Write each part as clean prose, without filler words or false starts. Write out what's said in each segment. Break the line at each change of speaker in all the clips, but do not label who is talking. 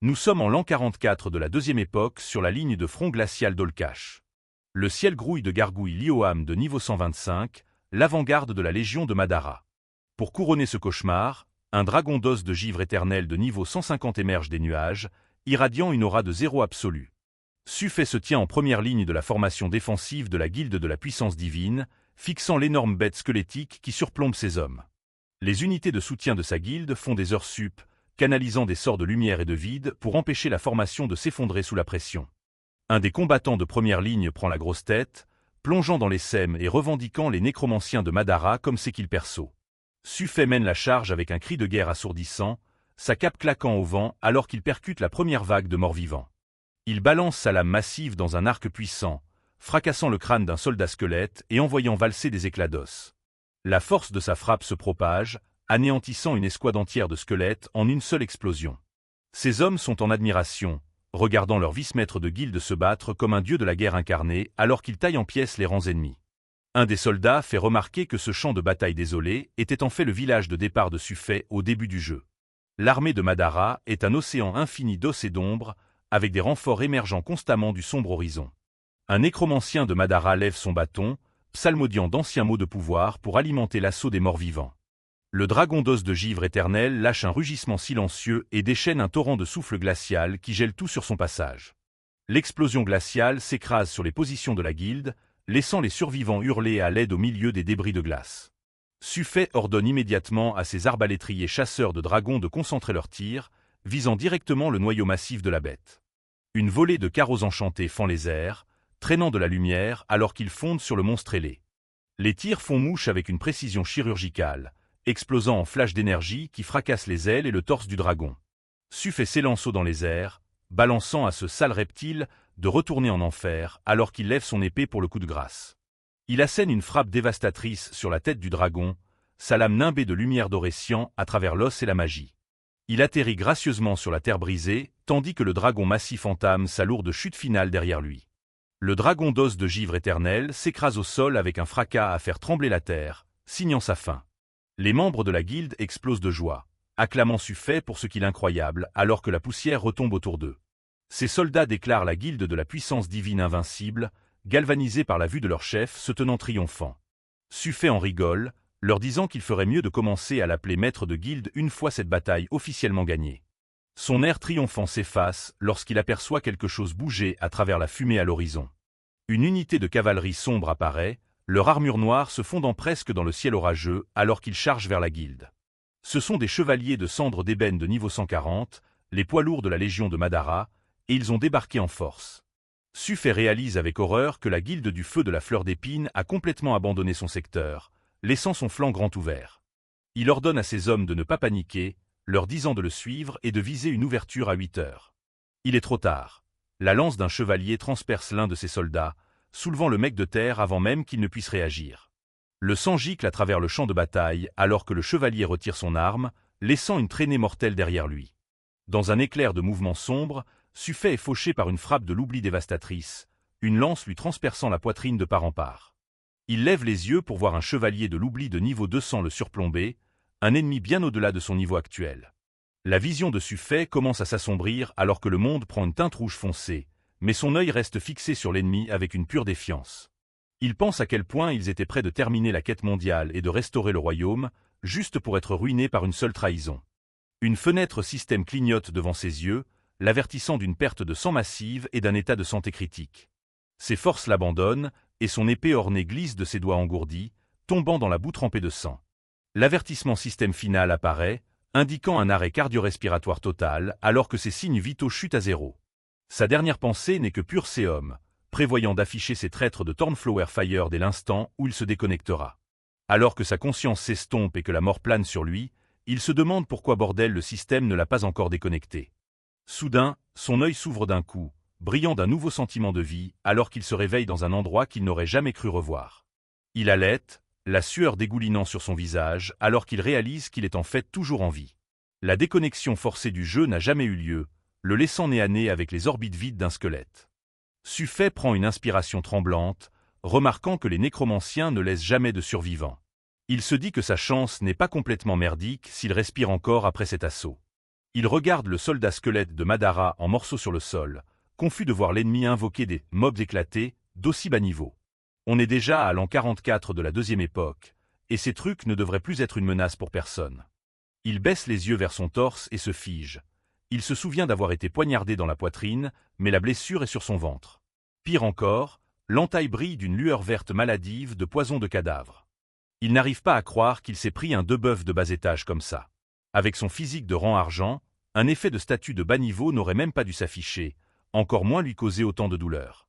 Nous sommes en l'an 44 de la deuxième époque sur la ligne de front glacial d'Olcash. Le ciel grouille de gargouilles Lioam de niveau 125, l'avant-garde de la Légion de Madara. Pour couronner ce cauchemar, un dragon d'os de givre éternel de niveau 150 émerge des nuages, irradiant une aura de zéro absolu. Suffet se tient en première ligne de la formation défensive de la guilde de la puissance divine, fixant l'énorme bête squelettique qui surplombe ses hommes. Les unités de soutien de sa guilde font des heures sup, canalisant des sorts de lumière et de vide pour empêcher la formation de s'effondrer sous la pression. Un des combattants de première ligne prend la grosse tête, plongeant dans les sèmes et revendiquant les nécromanciens de Madara comme ses kills perso. Suffet mène la charge avec un cri de guerre assourdissant, sa cape claquant au vent alors qu'il percute la première vague de morts-vivants. Il balance sa lame massive dans un arc puissant, fracassant le crâne d'un soldat squelette et envoyant valser des éclats d'os. La force de sa frappe se propage, anéantissant une escouade entière de squelettes en une seule explosion. Ces hommes sont en admiration, regardant leur vice-maître de guilde se battre comme un dieu de la guerre incarné alors qu'il taille en pièces les rangs ennemis. Un des soldats fait remarquer que ce champ de bataille désolé était en fait le village de départ de Suffet au début du jeu. L'armée de Madara est un océan infini d'os et d'ombre, avec des renforts émergeant constamment du sombre horizon. Un nécromancien de Madara lève son bâton, psalmodiant d'anciens mots de pouvoir pour alimenter l'assaut des morts-vivants. Le dragon d'os de givre éternel lâche un rugissement silencieux et déchaîne un torrent de souffle glacial qui gèle tout sur son passage. L'explosion glaciale s'écrase sur les positions de la guilde, laissant les survivants hurler à l'aide au milieu des débris de glace. Suffet ordonne immédiatement à ses arbalétriers chasseurs de dragons de concentrer leurs tirs, visant directement le noyau massif de la bête. Une volée de carreaux enchantés fend les airs, traînant de la lumière alors qu'ils fondent sur le monstre ailé. Les tirs font mouche avec une précision chirurgicale, explosant en flashs d'énergie qui fracassent les ailes et le torse du dragon. Suffet s'élance haut dans les airs, balançant à ce sale reptile de retourner en enfer alors qu'il lève son épée pour le coup de grâce. Il assène une frappe dévastatrice sur la tête du dragon, sa lame nimbée de lumière d'Orécian à travers l'os et la magie. Il atterrit gracieusement sur la terre brisée, tandis que le dragon massif entame sa lourde chute finale derrière lui. Le dragon d'os de givre éternel s'écrase au sol avec un fracas à faire trembler la terre, signant sa fin. Les membres de la guilde explosent de joie, acclamant Suffet pour ce qu'il est incroyable alors que la poussière retombe autour d'eux. Ces soldats déclarent la guilde de la puissance divine invincible, galvanisés par la vue de leur chef se tenant triomphant. Suffet en rigole, leur disant qu'il ferait mieux de commencer à l'appeler maître de guilde une fois cette bataille officiellement gagnée. Son air triomphant s'efface lorsqu'il aperçoit quelque chose bouger à travers la fumée à l'horizon. Une unité de cavalerie sombre apparaît, leur armure noire se fondant presque dans le ciel orageux alors qu'ils chargent vers la guilde. Ce sont des chevaliers de cendres d'ébène de niveau 140, les poids lourds de la Légion de Madara, et ils ont débarqué en force. Suffet réalise avec horreur que la guilde du feu de la fleur d'épine a complètement abandonné son secteur, laissant son flanc grand ouvert. Il ordonne à ses hommes de ne pas paniquer, leur disant de le suivre et de viser une ouverture à 8 heures. Il est trop tard. La lance d'un chevalier transperce l'un de ses soldats, soulevant le mec de terre avant même qu'il ne puisse réagir. Le sang gicle à travers le champ de bataille alors que le chevalier retire son arme, laissant une traînée mortelle derrière lui. Dans un éclair de mouvement sombre, Suffet est fauché par une frappe de l'oubli dévastatrice, une lance lui transperçant la poitrine de part en part. Il lève les yeux pour voir un chevalier de l'oubli de niveau 200 le surplomber, un ennemi bien au-delà de son niveau actuel. La vision de Suffet commence à s'assombrir alors que le monde prend une teinte rouge foncée, mais son œil reste fixé sur l'ennemi avec une pure défiance. Il pense à quel point ils étaient près de terminer la quête mondiale et de restaurer le royaume, juste pour être ruinés par une seule trahison. Une fenêtre système clignote devant ses yeux, l'avertissant d'une perte de sang massive et d'un état de santé critique. Ses forces l'abandonnent, et son épée ornée glisse de ses doigts engourdis, tombant dans la boue trempée de sang. L'avertissement système final apparaît, indiquant un arrêt cardio-respiratoire total alors que ses signes vitaux chutent à zéro. Sa dernière pensée n'est que pur séum, prévoyant d'afficher ses traîtres de Thornflower Fire dès l'instant où il se déconnectera. Alors que sa conscience s'estompe et que la mort plane sur lui, il se demande pourquoi bordel le système ne l'a pas encore déconnecté. Soudain, son œil s'ouvre d'un coup, brillant d'un nouveau sentiment de vie alors qu'il se réveille dans un endroit qu'il n'aurait jamais cru revoir. Il halète, la sueur dégoulinant sur son visage alors qu'il réalise qu'il est en fait toujours en vie. La déconnexion forcée du jeu n'a jamais eu lieu, le laissant nez à nez avec les orbites vides d'un squelette. Suffet prend une inspiration tremblante, remarquant que les nécromanciens ne laissent jamais de survivants. Il se dit que sa chance n'est pas complètement merdique s'il respire encore après cet assaut. Il regarde le soldat squelette de Madara en morceaux sur le sol, confus de voir l'ennemi invoquer des mobs éclatés d'aussi bas niveau. On est déjà à l'an 44 de la deuxième époque, et ces trucs ne devraient plus être une menace pour personne. Il baisse les yeux vers son torse et se fige. Il se souvient d'avoir été poignardé dans la poitrine, mais la blessure est sur son ventre. Pire encore, l'entaille brille d'une lueur verte maladive de poison de cadavre. Il n'arrive pas à croire qu'il s'est pris un debuff de bas étage comme ça. Avec son physique de rang argent, un effet de statut de bas niveau n'aurait même pas dû s'afficher, encore moins lui causer autant de douleur.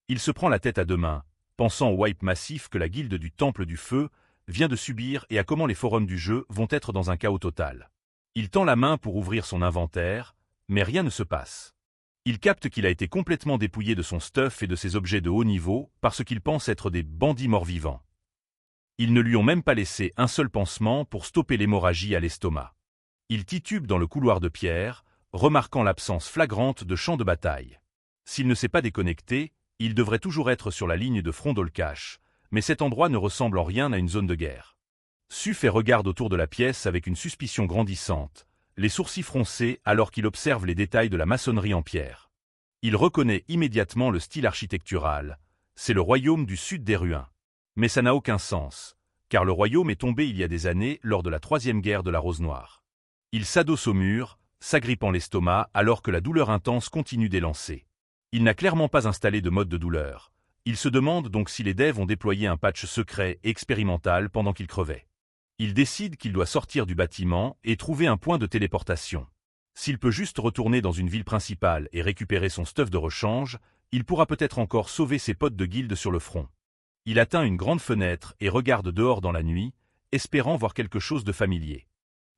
Il se prend la tête à deux mains, pensant au wipe massif que la guilde du Temple du Feu vient de subir et à comment les forums du jeu vont être dans un chaos total. Il tend la main pour ouvrir son inventaire, mais rien ne se passe. Il capte qu'il a été complètement dépouillé de son stuff et de ses objets de haut niveau parce qu'il pense être des bandits morts-vivants. Ils ne lui ont même pas laissé un seul pansement pour stopper l'hémorragie à l'estomac. Il titube dans le couloir de pierre, remarquant l'absence flagrante de champ de bataille. S'il ne s'est pas déconnecté, il devrait toujours être sur la ligne de front d'Olcash, mais cet endroit ne ressemble en rien à une zone de guerre. Suffet regarde autour de la pièce avec une suspicion grandissante, les sourcils froncés alors qu'il observe les détails de la maçonnerie en pierre. Il reconnaît immédiatement le style architectural, c'est le royaume du sud des Ruins. Mais ça n'a aucun sens, car le royaume est tombé il y a des années lors de la troisième guerre de la Rose Noire. Il s'adosse au mur, s'agrippant l'estomac alors que la douleur intense continue d'élancer. Il n'a clairement pas installé de mode de douleur. Il se demande donc si les devs ont déployé un patch secret et expérimental pendant qu'il crevait. Il décide qu'il doit sortir du bâtiment et trouver un point de téléportation. S'il peut juste retourner dans une ville principale et récupérer son stuff de rechange, il pourra peut-être encore sauver ses potes de guilde sur le front. Il atteint une grande fenêtre et regarde dehors dans la nuit, espérant voir quelque chose de familier.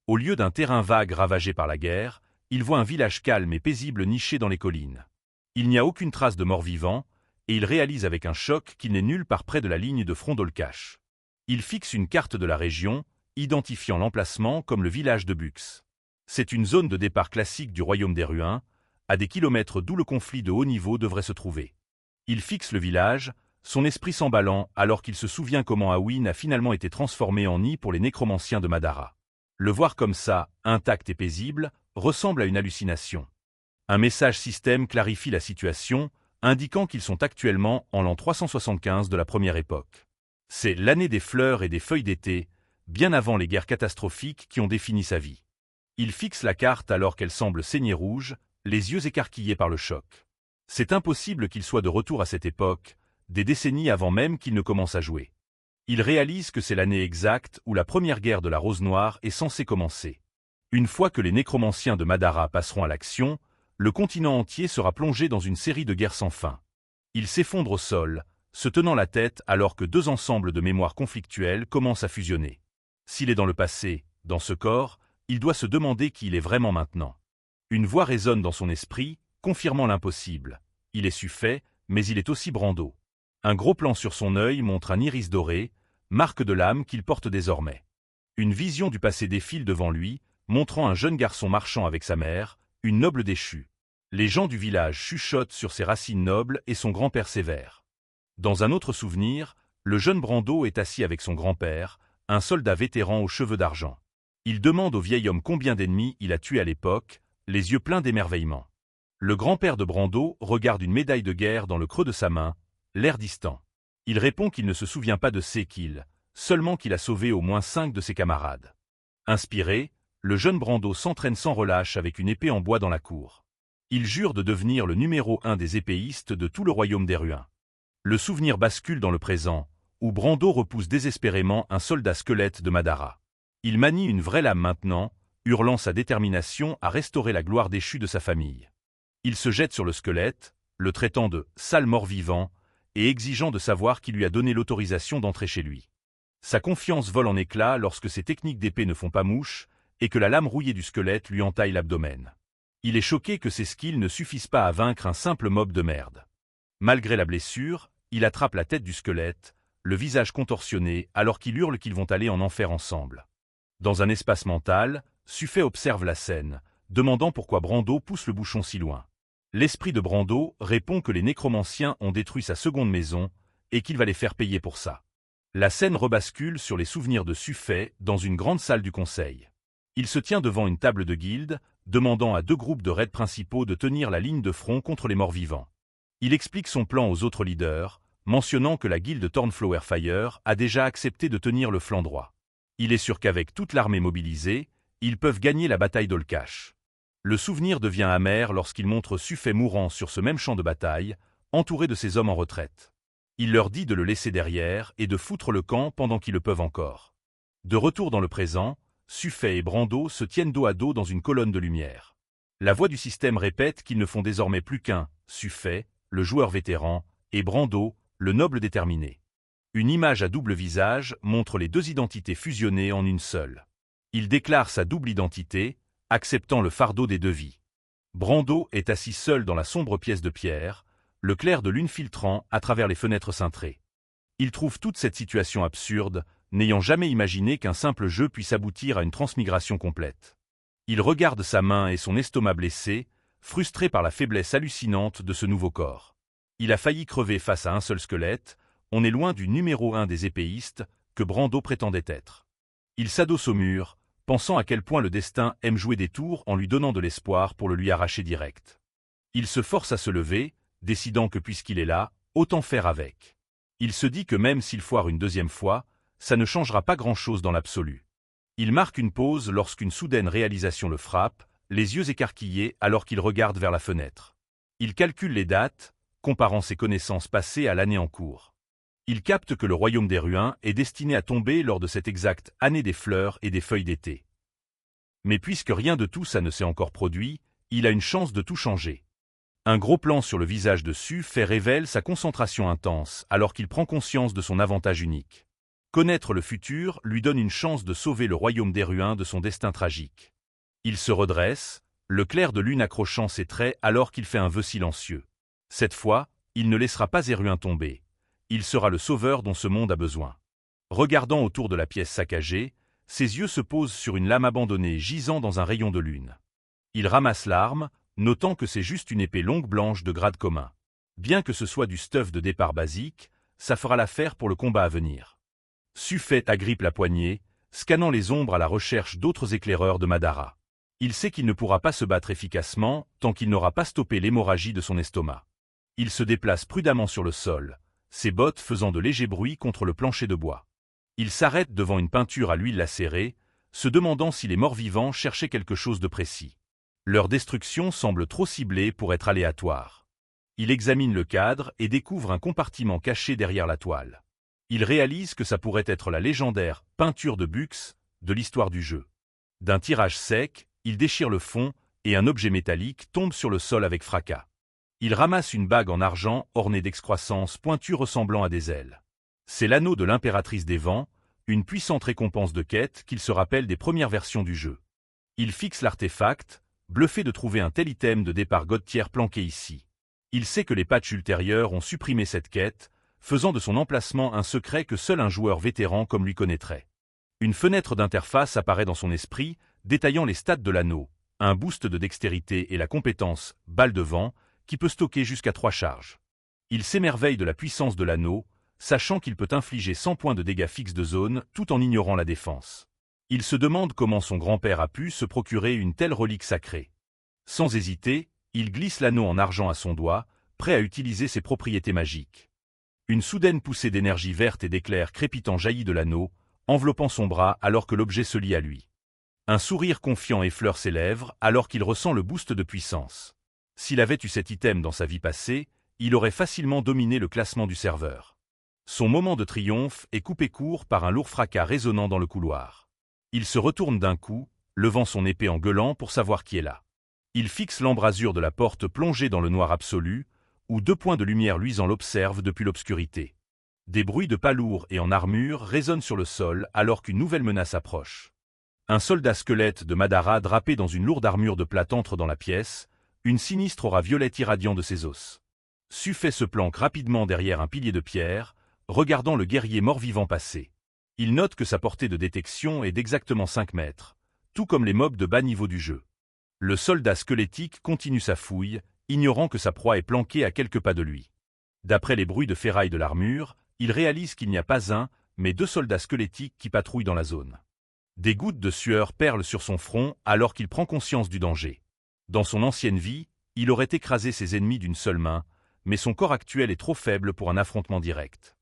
Au lieu d'un terrain vague ravagé par la guerre, il voit un village calme et paisible niché dans les collines. Il n'y a aucune trace de mort-vivant, et il réalise avec un choc qu'il n'est nulle part près de la ligne de front d'Olcash. Il fixe une carte de la région, identifiant l'emplacement comme le village de Bux. C'est une zone de départ classique du royaume des Ruins, à des kilomètres d'où le conflit de haut niveau devrait se trouver. Il fixe le village, son esprit s'emballant alors qu'il se souvient comment Awin a finalement été transformé en nid pour les nécromanciens de Madara. Le voir comme ça, intact et paisible, ressemble à une hallucination. Un message système clarifie la situation, indiquant qu'ils sont actuellement en l'an 375 de la première époque. C'est l'année des fleurs et des feuilles d'été, bien avant les guerres catastrophiques qui ont défini sa vie. Il fixe la carte alors qu'elle semble saigner rouge, les yeux écarquillés par le choc. C'est impossible qu'il soit de retour à cette époque, des décennies avant même qu'il ne commence à jouer. Il réalise que c'est l'année exacte où la première guerre de la Rose Noire est censée commencer. Une fois que les nécromanciens de Madara passeront à l'action, le continent entier sera plongé dans une série de guerres sans fin. Il s'effondre au sol, se tenant la tête alors que deux ensembles de mémoires conflictuelles commencent à fusionner. S'il est dans le passé, dans ce corps, il doit se demander qui il est vraiment maintenant. Une voix résonne dans son esprit, confirmant l'impossible. Il est Suffet, mais il est aussi Brando. Un gros plan sur son œil montre un iris doré, marque de l'âme qu'il porte désormais. Une vision du passé défile devant lui, montrant un jeune garçon marchant avec sa mère, une noble déchue. Les gens du village chuchotent sur ses racines nobles et son grand-père sévère. Dans un autre souvenir, le jeune Brando est assis avec son grand-père, un soldat vétéran aux cheveux d'argent. Il demande au vieil homme combien d'ennemis il a tués à l'époque, les yeux pleins d'émerveillement. Le grand-père de Brando regarde une médaille de guerre dans le creux de sa main, l'air distant. Il répond qu'il ne se souvient pas de ses kills, seulement qu'il a sauvé au moins 5 de ses camarades. Inspiré, le jeune Brando s'entraîne sans relâche avec une épée en bois dans la cour. Il jure de devenir le numéro 1 des épéistes de tout le royaume des Ruins. Le souvenir bascule dans le présent, où Brando repousse désespérément un soldat squelette de Madara. Il manie une vraie lame maintenant, hurlant sa détermination à restaurer la gloire déchue de sa famille. Il se jette sur le squelette, le traitant de « sale mort-vivant » et exigeant de savoir qui lui a donné l'autorisation d'entrer chez lui. Sa confiance vole en éclats lorsque ses techniques d'épée ne font pas mouche et que la lame rouillée du squelette lui entaille l'abdomen. Il est choqué que ses skills ne suffisent pas à vaincre un simple mob de merde. Malgré la blessure, il attrape la tête du squelette, le visage contorsionné alors qu'il hurle qu'ils vont aller en enfer ensemble. Dans un espace mental, Suffet observe la scène, demandant pourquoi Brando pousse le bouchon si loin. L'esprit de Brando répond que les nécromanciens ont détruit sa seconde maison et qu'il va les faire payer pour ça. La scène rebascule sur les souvenirs de Suffet dans une grande salle du conseil. Il se tient devant une table de guilde, demandant à 2 groupes de raids principaux de tenir la ligne de front contre les morts-vivants. Il explique son plan aux autres leaders, mentionnant que la guilde Thornflower Fire a déjà accepté de tenir le flanc droit. Il est sûr qu'avec toute l'armée mobilisée, ils peuvent gagner la bataille d'Olcash. Le souvenir devient amer lorsqu'il montre Suffet mourant sur ce même champ de bataille, entouré de ses hommes en retraite. Il leur dit de le laisser derrière et de foutre le camp pendant qu'ils le peuvent encore. De retour dans le présent, Suffet et Brando se tiennent dos à dos dans une colonne de lumière. La voix du système répète qu'ils ne font désormais plus qu'un, Suffet, le joueur vétéran, et Brando, le noble déterminé. Une image à double visage montre les 2 identités fusionnées en une seule. Il déclare sa double identité, acceptant le fardeau des 2 vies. Brando est assis seul dans la sombre pièce de pierre, le clair de lune filtrant à travers les fenêtres cintrées. Il trouve toute cette situation absurde, n'ayant jamais imaginé qu'un simple jeu puisse aboutir à une transmigration complète. Il regarde sa main et son estomac blessé, frustré par la faiblesse hallucinante de ce nouveau corps. Il a failli crever face à un seul squelette, on est loin du numéro 1 des épéistes que Brando prétendait être. Il s'adosse au mur, pensant à quel point le destin aime jouer des tours en lui donnant de l'espoir pour le lui arracher direct. Il se force à se lever, décidant que puisqu'il est là, autant faire avec. Il se dit que même s'il foire une 2e fois, ça ne changera pas grand-chose dans l'absolu. Il marque une pause lorsqu'une soudaine réalisation le frappe, les yeux écarquillés alors qu'il regarde vers la fenêtre. Il calcule les dates, comparant ses connaissances passées à l'année en cours. Il capte que le royaume des Ruins est destiné à tomber lors de cette exacte année des fleurs et des feuilles d'été. Mais puisque rien de tout ça ne s'est encore produit, il a une chance de tout changer. Un gros plan sur le visage de Suffet révèle sa concentration intense alors qu'il prend conscience de son avantage unique. Connaître le futur lui donne une chance de sauver le royaume des Ruins de son destin tragique. Il se redresse, le clair de lune accrochant ses traits alors qu'il fait un vœu silencieux. Cette fois, il ne laissera pas Eruin tomber. Il sera le sauveur dont ce monde a besoin. Regardant autour de la pièce saccagée, ses yeux se posent sur une lame abandonnée gisant dans un rayon de lune. Il ramasse l'arme, notant que c'est juste une épée longue blanche de grade commun. Bien que ce soit du stuff de départ basique, ça fera l'affaire pour le combat à venir. Suffet agrippe la poignée, scannant les ombres à la recherche d'autres éclaireurs de Madara. Il sait qu'il ne pourra pas se battre efficacement tant qu'il n'aura pas stoppé l'hémorragie de son estomac. Il se déplace prudemment sur le sol, ses bottes faisant de légers bruits contre le plancher de bois. Il s'arrête devant une peinture à l'huile lacérée, se demandant si les morts-vivants cherchaient quelque chose de précis. Leur destruction semble trop ciblée pour être aléatoire. Il examine le cadre et découvre un compartiment caché derrière la toile. Il réalise que ça pourrait être la légendaire « peinture de Bux » de l'histoire du jeu. D'un tirage sec, il déchire le fond et un objet métallique tombe sur le sol avec fracas. Il ramasse une bague en argent ornée d'excroissances pointues ressemblant à des ailes. C'est l'anneau de l'impératrice des vents, une puissante récompense de quête qu'il se rappelle des premières versions du jeu. Il fixe l'artefact, bluffé de trouver un tel item de départ god tier planqué ici. Il sait que les patchs ultérieurs ont supprimé cette quête, faisant de son emplacement un secret que seul un joueur vétéran comme lui connaîtrait. Une fenêtre d'interface apparaît dans son esprit, détaillant les stats de l'anneau, un boost de dextérité et la compétence « balle de vent » qui peut stocker jusqu'à 3 charges. Il s'émerveille de la puissance de l'anneau, sachant qu'il peut infliger 100 points de dégâts fixes de zone tout en ignorant la défense. Il se demande comment son grand-père a pu se procurer une telle relique sacrée. Sans hésiter, il glisse l'anneau en argent à son doigt, prêt à utiliser ses propriétés magiques. Une soudaine poussée d'énergie verte et d'éclairs crépitants jaillit de l'anneau, enveloppant son bras alors que l'objet se lie à lui. Un sourire confiant effleure ses lèvres alors qu'il ressent le boost de puissance. S'il avait eu cet item dans sa vie passée, il aurait facilement dominé le classement du serveur. Son moment de triomphe est coupé court par un lourd fracas résonnant dans le couloir. Il se retourne d'un coup, levant son épée en gueulant pour savoir qui est là. Il fixe l'embrasure de la porte plongée dans le noir absolu, où 2 points de lumière luisants l'observent depuis l'obscurité. Des bruits de pas lourds et en armure résonnent sur le sol alors qu'une nouvelle menace approche. Un soldat squelette de Madara drapé dans une lourde armure de plate entre dans la pièce, une sinistre aura violette irradiant de ses os. Suffet se planque rapidement derrière un pilier de pierre, regardant le guerrier mort-vivant passer. Il note que sa portée de détection est d'exactement 5 mètres, tout comme les mobs de bas niveau du jeu. Le soldat squelettique continue sa fouille, ignorant que sa proie est planquée à quelques pas de lui. D'après les bruits de ferraille de l'armure, il réalise qu'il n'y a pas un, mais 2 soldats squelettiques qui patrouillent dans la zone. Des gouttes de sueur perlent sur son front alors qu'il prend conscience du danger. Dans son ancienne vie, il aurait écrasé ses ennemis d'une seule main, mais son corps actuel est trop faible pour un affrontement direct.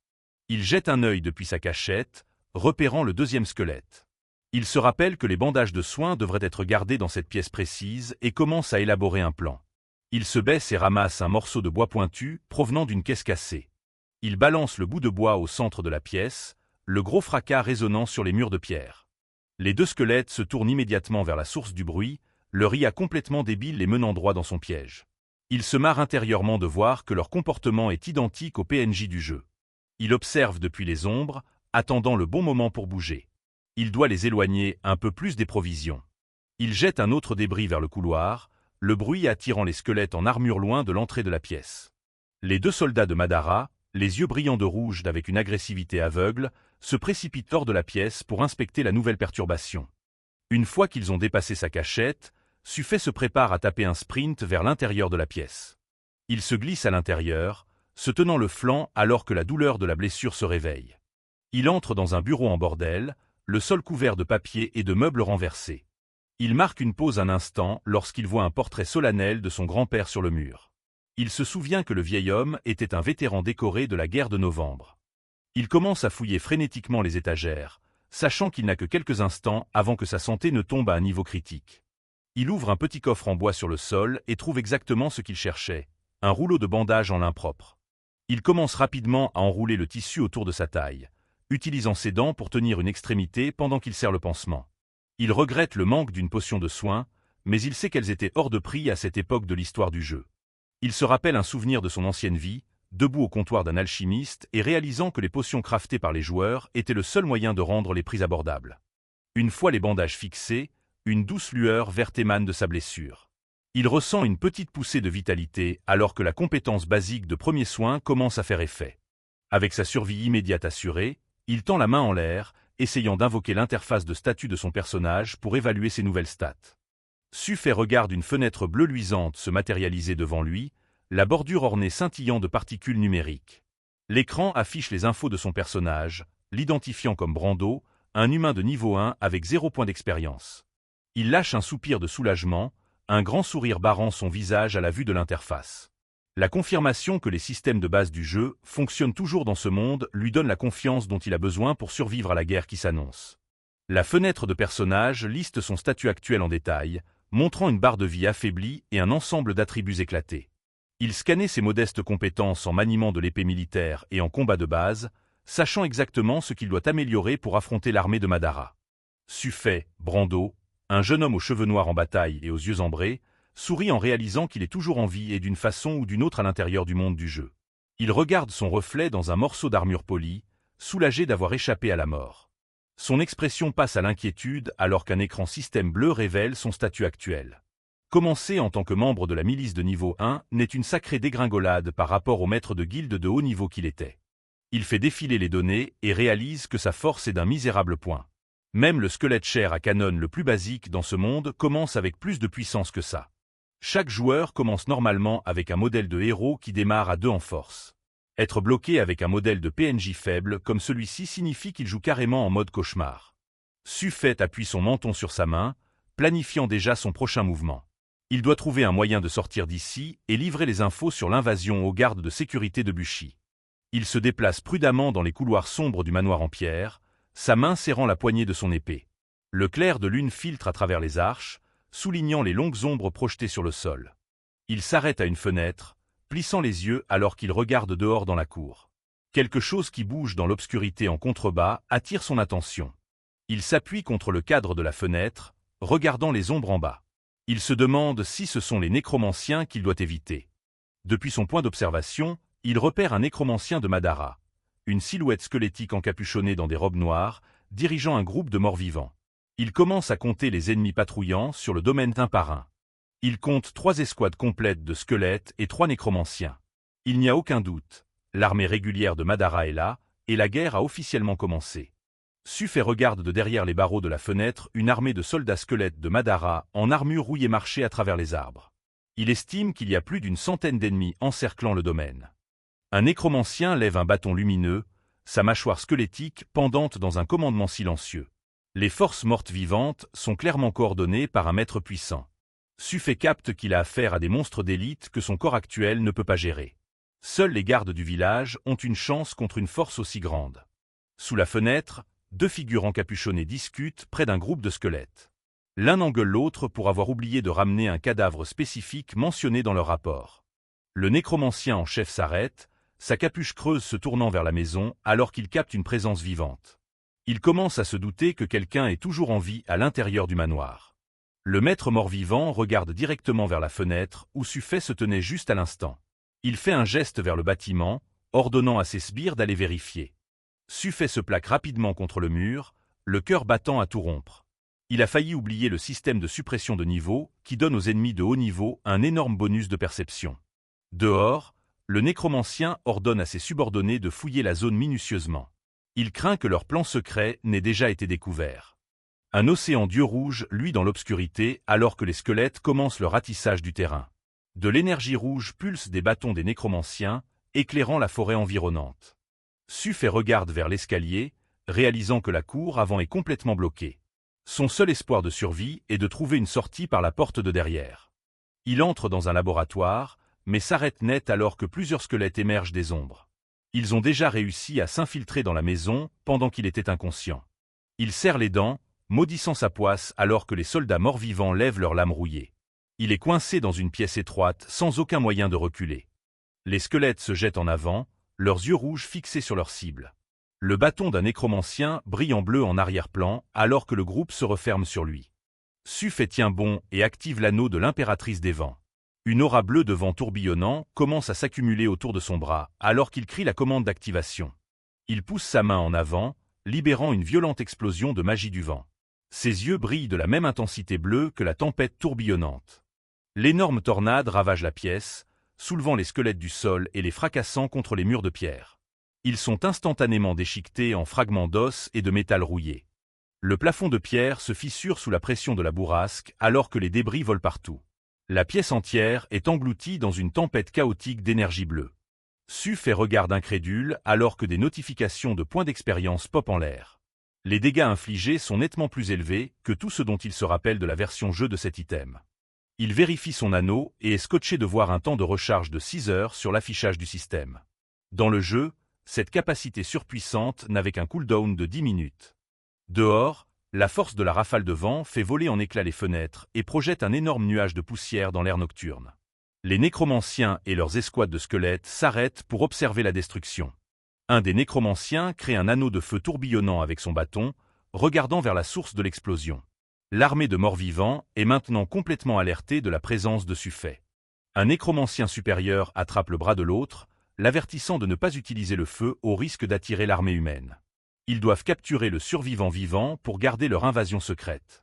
Il jette un œil depuis sa cachette, repérant le deuxième squelette. Il se rappelle que les bandages de soins devraient être gardés dans cette pièce précise et commence à élaborer un plan. Il se baisse et ramasse un morceau de bois pointu provenant d'une caisse cassée. Il balance le bout de bois au centre de la pièce, le gros fracas résonnant sur les murs de pierre. Les deux squelettes se tournent immédiatement vers la source du bruit, leur IA complètement débile les menant droit dans son piège. Il se marre intérieurement de voir que leur comportement est identique au PNJ du jeu. Il observe depuis les ombres, attendant le bon moment pour bouger. Il doit les éloigner un peu plus des provisions. Il jette un autre débris vers le couloir, le bruit attirant les squelettes en armure loin de l'entrée de la pièce. Les deux soldats de Madara, les yeux brillants de rouge avec une agressivité aveugle, se précipitent hors de la pièce pour inspecter la nouvelle perturbation. Une fois qu'ils ont dépassé sa cachette, Suffet se prépare à taper un sprint vers l'intérieur de la pièce. Il se glisse à l'intérieur, se tenant le flanc alors que la douleur de la blessure se réveille. Il entre dans un bureau en bordel, le sol couvert de papier et de meubles renversés. Il marque une pause un instant lorsqu'il voit un portrait solennel de son grand-père sur le mur. Il se souvient que le vieil homme était un vétéran décoré de la guerre de Novembre. Il commence à fouiller frénétiquement les étagères, sachant qu'il n'a que quelques instants avant que sa santé ne tombe à un niveau critique. Il ouvre un petit coffre en bois sur le sol et trouve exactement ce qu'il cherchait, un rouleau de bandage en lin propre. Il commence rapidement à enrouler le tissu autour de sa taille, utilisant ses dents pour tenir une extrémité pendant qu'il serre le pansement. Il regrette le manque d'une potion de soin, mais il sait qu'elles étaient hors de prix à cette époque de l'histoire du jeu. Il se rappelle un souvenir de son ancienne vie, debout au comptoir d'un alchimiste et réalisant que les potions craftées par les joueurs étaient le seul moyen de rendre les prix abordables. Une fois les bandages fixés, une douce lueur verte émane de sa blessure. Il ressent une petite poussée de vitalité alors que la compétence basique de premier soin commence à faire effet. Avec sa survie immédiate assurée, il tend la main en l'air, essayant d'invoquer l'interface de statut de son personnage pour évaluer ses nouvelles stats. Suffet regarde une fenêtre bleue luisante se matérialiser devant lui, la bordure ornée scintillant de particules numériques. L'écran affiche les infos de son personnage, l'identifiant comme Brando, un humain de niveau 1 avec 0 point d'expérience. Il lâche un soupir de soulagement, un grand sourire barrant son visage à la vue de l'interface. La confirmation que les systèmes de base du jeu fonctionnent toujours dans ce monde lui donne la confiance dont il a besoin pour survivre à la guerre qui s'annonce. La fenêtre de personnage liste son statut actuel en détail, montrant une barre de vie affaiblie et un ensemble d'attributs éclatés. Il scannait ses modestes compétences en maniement de l'épée militaire et en combat de base, sachant exactement ce qu'il doit améliorer pour affronter l'armée de Madara. Suffet, Brando, un jeune homme aux cheveux noirs en bataille et aux yeux ambrés, sourit en réalisant qu'il est toujours en vie et d'une façon ou d'une autre à l'intérieur du monde du jeu. Il regarde son reflet dans un morceau d'armure polie, soulagé d'avoir échappé à la mort. Son expression passe à l'inquiétude alors qu'un écran système bleu révèle son statut actuel. Commencer en tant que membre de la milice de niveau 1 n'est une sacrée dégringolade par rapport au maître de guilde de haut niveau qu'il était. Il fait défiler les données et réalise que sa force est d'un misérable point. Même le squelette chair à canon le plus basique dans ce monde commence avec plus de puissance que ça. Chaque joueur commence normalement avec un modèle de héros qui démarre à 2 en force. Être bloqué avec un modèle de PNJ faible comme celui-ci signifie qu'il joue carrément en mode cauchemar. Suffet appuie son menton sur sa main, planifiant déjà son prochain mouvement. Il doit trouver un moyen de sortir d'ici et livrer les infos sur l'invasion aux gardes de sécurité de Bushi. Il se déplace prudemment dans les couloirs sombres du manoir en pierre, sa main serrant la poignée de son épée. Le clair de lune filtre à travers les arches, soulignant les longues ombres projetées sur le sol. Il s'arrête à une fenêtre, plissant les yeux alors qu'il regarde dehors dans la cour. Quelque chose qui bouge dans l'obscurité en contrebas attire son attention. Il s'appuie contre le cadre de la fenêtre, regardant les ombres en bas. Il se demande si ce sont les nécromanciens qu'il doit éviter. Depuis son point d'observation, il repère un nécromancien de Madara, une silhouette squelettique encapuchonnée dans des robes noires, dirigeant un groupe de morts-vivants. Il commence à compter les ennemis patrouillant sur le domaine un par un. Il compte 3 escouades complètes de squelettes et 3 nécromanciens. Il n'y a aucun doute, l'armée régulière de Madara est là, et la guerre a officiellement commencé. Suffet regarde de derrière les barreaux de la fenêtre une armée de soldats squelettes de Madara en armure rouillée marcher à travers les arbres. Il estime qu'il y a plus d'une centaine d'ennemis encerclant le domaine. Un nécromancien lève un bâton lumineux, sa mâchoire squelettique pendante dans un commandement silencieux. Les forces mortes vivantes sont clairement coordonnées par un maître puissant. Suffet capte qu'il a affaire à des monstres d'élite que son corps actuel ne peut pas gérer. Seuls les gardes du village ont une chance contre une force aussi grande. Sous la fenêtre, deux figures encapuchonnées discutent près d'un groupe de squelettes. L'un engueule l'autre pour avoir oublié de ramener un cadavre spécifique mentionné dans leur rapport. Le nécromancien en chef s'arrête, sa capuche creuse se tournant vers la maison alors qu'il capte une présence vivante. Il commence à se douter que quelqu'un est toujours en vie à l'intérieur du manoir. Le maître mort-vivant regarde directement vers la fenêtre où Suffet se tenait juste à l'instant. Il fait un geste vers le bâtiment, ordonnant à ses sbires d'aller vérifier. Suffet se plaque rapidement contre le mur, le cœur battant à tout rompre. Il a failli oublier le système de suppression de niveau qui donne aux ennemis de haut niveau un énorme bonus de perception. Dehors, le nécromancien ordonne à ses subordonnés de fouiller la zone minutieusement. Il craint que leur plan secret n'ait déjà été découvert. Un océan d'yeux rouges luit dans l'obscurité alors que les squelettes commencent le ratissage du terrain. De l'énergie rouge pulse des bâtons des nécromanciens, éclairant la forêt environnante. Suffet regarde vers l'escalier, réalisant que la cour avant est complètement bloquée. Son seul espoir de survie est de trouver une sortie par la porte de derrière. Il entre dans un laboratoire, mais s'arrête net alors que plusieurs squelettes émergent des ombres. Ils ont déjà réussi à s'infiltrer dans la maison pendant qu'il était inconscient. Il serre les dents, maudissant sa poisse alors que les soldats morts-vivants lèvent leurs lames rouillées. Il est coincé dans une pièce étroite sans aucun moyen de reculer. Les squelettes se jettent en avant, leurs yeux rouges fixés sur leur cible. Le bâton d'un nécromancien brille en bleu en arrière-plan alors que le groupe se referme sur lui. Suffet tient bon et active l'anneau de l'impératrice des vents. Une aura bleue de vent tourbillonnant commence à s'accumuler autour de son bras alors qu'il crie la commande d'activation. Il pousse sa main en avant, libérant une violente explosion de magie du vent. Ses yeux brillent de la même intensité bleue que la tempête tourbillonnante. L'énorme tornade ravage la pièce, soulevant les squelettes du sol et les fracassant contre les murs de pierre. Ils sont instantanément déchiquetés en fragments d'os et de métal rouillé. Le plafond de pierre se fissure sous la pression de la bourrasque alors que les débris volent partout. La pièce entière est engloutie dans une tempête chaotique d'énergie bleue. Suffet regarde incrédule alors que des notifications de points d'expérience popent en l'air. Les dégâts infligés sont nettement plus élevés que tout ce dont il se rappelle de la version jeu de cet item. Il vérifie son anneau et est scotché de voir un temps de recharge de 6 heures sur l'affichage du système. Dans le jeu, cette capacité surpuissante n'avait qu'un cooldown de 10 minutes. Dehors, la force de la rafale de vent fait voler en éclats les fenêtres et projette un énorme nuage de poussière dans l'air nocturne. Les nécromanciens et leurs escouades de squelettes s'arrêtent pour observer la destruction. Un des nécromanciens crée un anneau de feu tourbillonnant avec son bâton, regardant vers la source de l'explosion. L'armée de morts-vivants est maintenant complètement alertée de la présence de Suffet. Un nécromancien supérieur attrape le bras de l'autre, l'avertissant de ne pas utiliser le feu au risque d'attirer l'armée humaine. Ils doivent capturer le survivant vivant pour garder leur invasion secrète.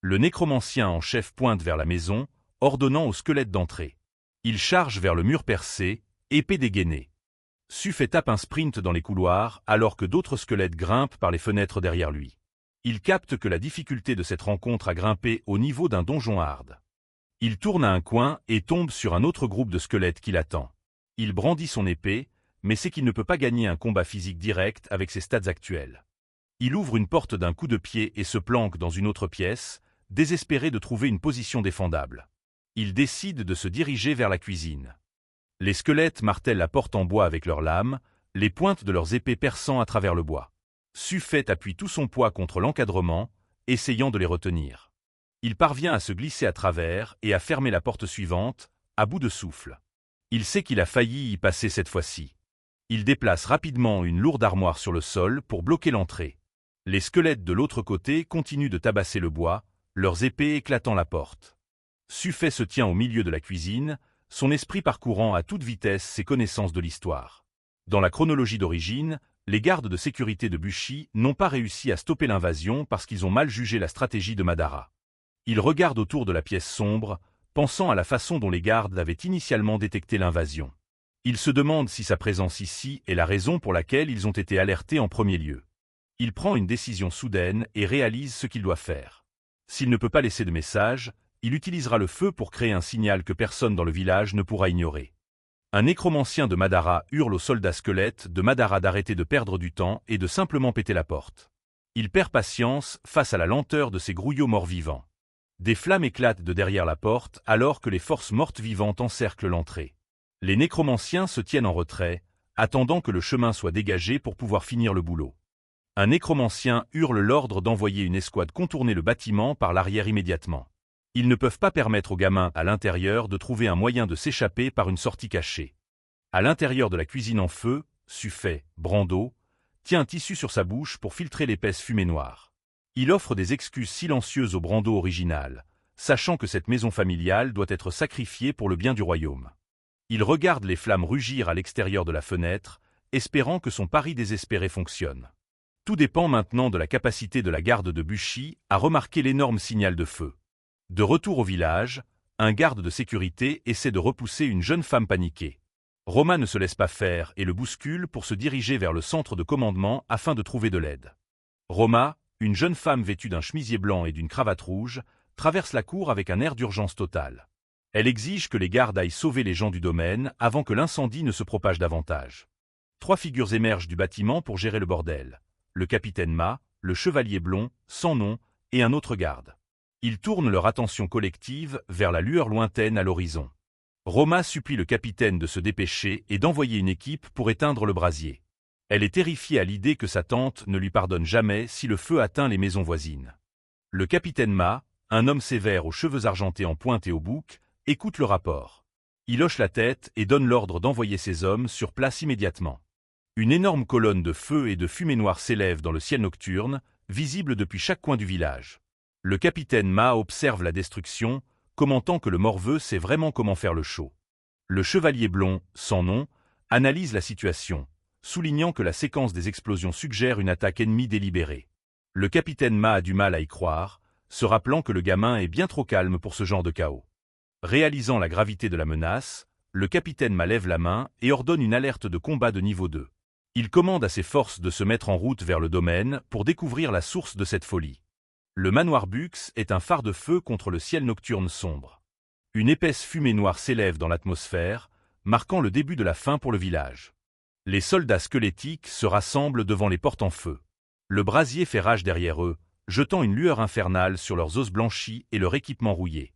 Le nécromancien en chef pointe vers la maison, ordonnant aux squelettes d'entrer. Il charge vers le mur percé, épée dégainée. Suffet tape un sprint dans les couloirs alors que d'autres squelettes grimpent par les fenêtres derrière lui. Il capte que la difficulté de cette rencontre a grimpé au niveau d'un donjon hard. Il tourne à un coin et tombe sur un autre groupe de squelettes qui l'attend. Il brandit son épée, mais sait qu'il ne peut pas gagner un combat physique direct avec ses stats actuels. Il ouvre une porte d'un coup de pied et se planque dans une autre pièce, désespéré de trouver une position défendable. Il décide de se diriger vers la cuisine. Les squelettes martèlent la porte en bois avec leurs lames, les pointes de leurs épées perçant à travers le bois. Suffet appuie tout son poids contre l'encadrement, essayant de les retenir. Il parvient à se glisser à travers et à fermer la porte suivante, à bout de souffle. Il sait qu'il a failli y passer cette fois-ci. Il déplace rapidement une lourde armoire sur le sol pour bloquer l'entrée. Les squelettes de l'autre côté continuent de tabasser le bois, leurs épées éclatant la porte. Suffet se tient au milieu de la cuisine, son esprit parcourant à toute vitesse ses connaissances de l'histoire. Dans la chronologie d'origine, les gardes de sécurité de Bushi n'ont pas réussi à stopper l'invasion parce qu'ils ont mal jugé la stratégie de Madara. Il regarde autour de la pièce sombre, pensant à la façon dont les gardes avaient initialement détecté l'invasion. Il se demande si sa présence ici est la raison pour laquelle ils ont été alertés en premier lieu. Il prend une décision soudaine et réalise ce qu'il doit faire. S'il ne peut pas laisser de message, il utilisera le feu pour créer un signal que personne dans le village ne pourra ignorer. Un nécromancien de Madara hurle aux soldats squelettes de Madara d'arrêter de perdre du temps et de simplement péter la porte. Il perd patience face à la lenteur de ces grouillots morts-vivants. Des flammes éclatent de derrière la porte alors que les forces mortes-vivantes encerclent l'entrée. Les nécromanciens se tiennent en retrait, attendant que le chemin soit dégagé pour pouvoir finir le boulot. Un nécromancien hurle l'ordre d'envoyer une escouade contourner le bâtiment par l'arrière immédiatement. Ils ne peuvent pas permettre aux gamins à l'intérieur de trouver un moyen de s'échapper par une sortie cachée. À l'intérieur de la cuisine en feu, Suffet, Brando, tient un tissu sur sa bouche pour filtrer l'épaisse fumée noire. Il offre des excuses silencieuses au Brando original, sachant que cette maison familiale doit être sacrifiée pour le bien du royaume. Il regarde les flammes rugir à l'extérieur de la fenêtre, espérant que son pari désespéré fonctionne. Tout dépend maintenant de la capacité de la garde de Buchy à remarquer l'énorme signal de feu. De retour au village, un garde de sécurité essaie de repousser une jeune femme paniquée. Roma ne se laisse pas faire et le bouscule pour se diriger vers le centre de commandement afin de trouver de l'aide. Roma, une jeune femme vêtue d'un chemisier blanc et d'une cravate rouge, traverse la cour avec un air d'urgence totale. Elle exige que les gardes aillent sauver les gens du domaine avant que l'incendie ne se propage davantage. 3 figures émergent du bâtiment pour gérer le bordel. Le capitaine Ma, le chevalier blond, sans nom, et un autre garde. Ils tournent leur attention collective vers la lueur lointaine à l'horizon. Roma supplie le capitaine de se dépêcher et d'envoyer une équipe pour éteindre le brasier. Elle est terrifiée à l'idée que sa tante ne lui pardonne jamais si le feu atteint les maisons voisines. Le capitaine Ma, un homme sévère aux cheveux argentés en pointe et au bouc, écoute le rapport. Il hoche la tête et donne l'ordre d'envoyer ses hommes sur place immédiatement. Une énorme colonne de feu et de fumée noire s'élève dans le ciel nocturne, visible depuis chaque coin du village. Le capitaine Ma observe la destruction, commentant que le morveux sait vraiment comment faire le show. Le chevalier blond, sans nom, analyse la situation, soulignant que la séquence des explosions suggère une attaque ennemie délibérée. Le capitaine Ma a du mal à y croire, se rappelant que le gamin est bien trop calme pour ce genre de chaos. Réalisant la gravité de la menace, le capitaine Ma lève la main et ordonne une alerte de combat de niveau 2. Il commande à ses forces de se mettre en route vers le domaine pour découvrir la source de cette folie. Le manoir Bux est un phare de feu contre le ciel nocturne sombre. Une épaisse fumée noire s'élève dans l'atmosphère, marquant le début de la fin pour le village. Les soldats squelettiques se rassemblent devant les portes en feu. Le brasier fait rage derrière eux, jetant une lueur infernale sur leurs os blanchis et leur équipement rouillé.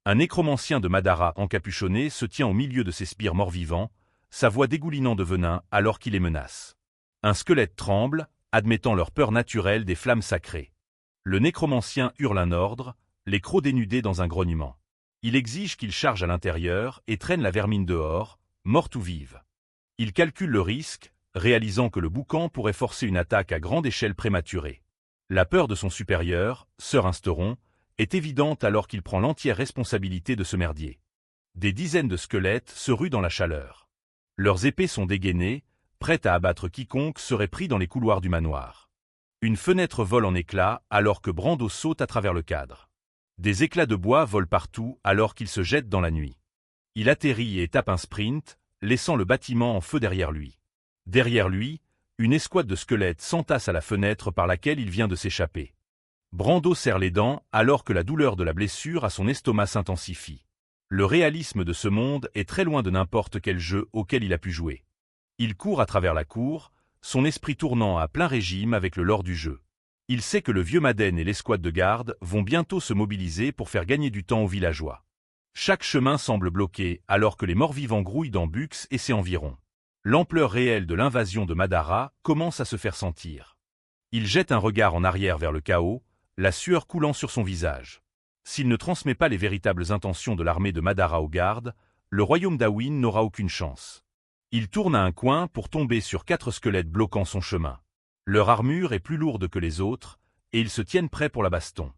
Un nécromancien de Madara encapuchonné se tient au milieu de ces spires morts-vivants, sa voix dégoulinant de venin alors qu'il les menace. Un squelette tremble, admettant leur peur naturelle des flammes sacrées. Le nécromancien hurle un ordre, les crocs dénudés dans un grognement. Il exige qu'il charge à l'intérieur et traîne la vermine dehors, morte ou vive. Il calcule le risque, réalisant que le boucan pourrait forcer une attaque à grande échelle prématurée. La peur de son supérieur, Sir Insteron, est évidente alors qu'il prend l'entière responsabilité de ce merdier. Des dizaines de squelettes se ruent dans la chaleur. Leurs épées sont dégainées, prêtes à abattre quiconque serait pris dans les couloirs du manoir. Une fenêtre vole en éclats alors que Brando saute à travers le cadre. Des éclats de bois volent partout alors qu'il se jette dans la nuit. Il atterrit et tape un sprint, laissant le bâtiment en feu derrière lui. Derrière lui, une escouade de squelettes s'entasse à la fenêtre par laquelle il vient de s'échapper. Brando serre les dents alors que la douleur de la blessure à son estomac s'intensifie. Le réalisme de ce monde est très loin de n'importe quel jeu auquel il a pu jouer. Il court à travers la cour, son esprit tournant à plein régime avec le lore du jeu. Il sait que le vieux Madden et l'escouade de garde vont bientôt se mobiliser pour faire gagner du temps aux villageois. Chaque chemin semble bloqué alors que les morts-vivants grouillent dans Bux et ses environs. L'ampleur réelle de l'invasion de Madara commence à se faire sentir. Il jette un regard en arrière vers le chaos, la sueur coulant sur son visage. S'il ne transmet pas les véritables intentions de l'armée de Madara aux gardes, le royaume d'Awin n'aura aucune chance. Il tourne à un coin pour tomber sur 4 squelettes bloquant son chemin. Leur armure est plus lourde que les autres, et ils se tiennent prêts pour la baston.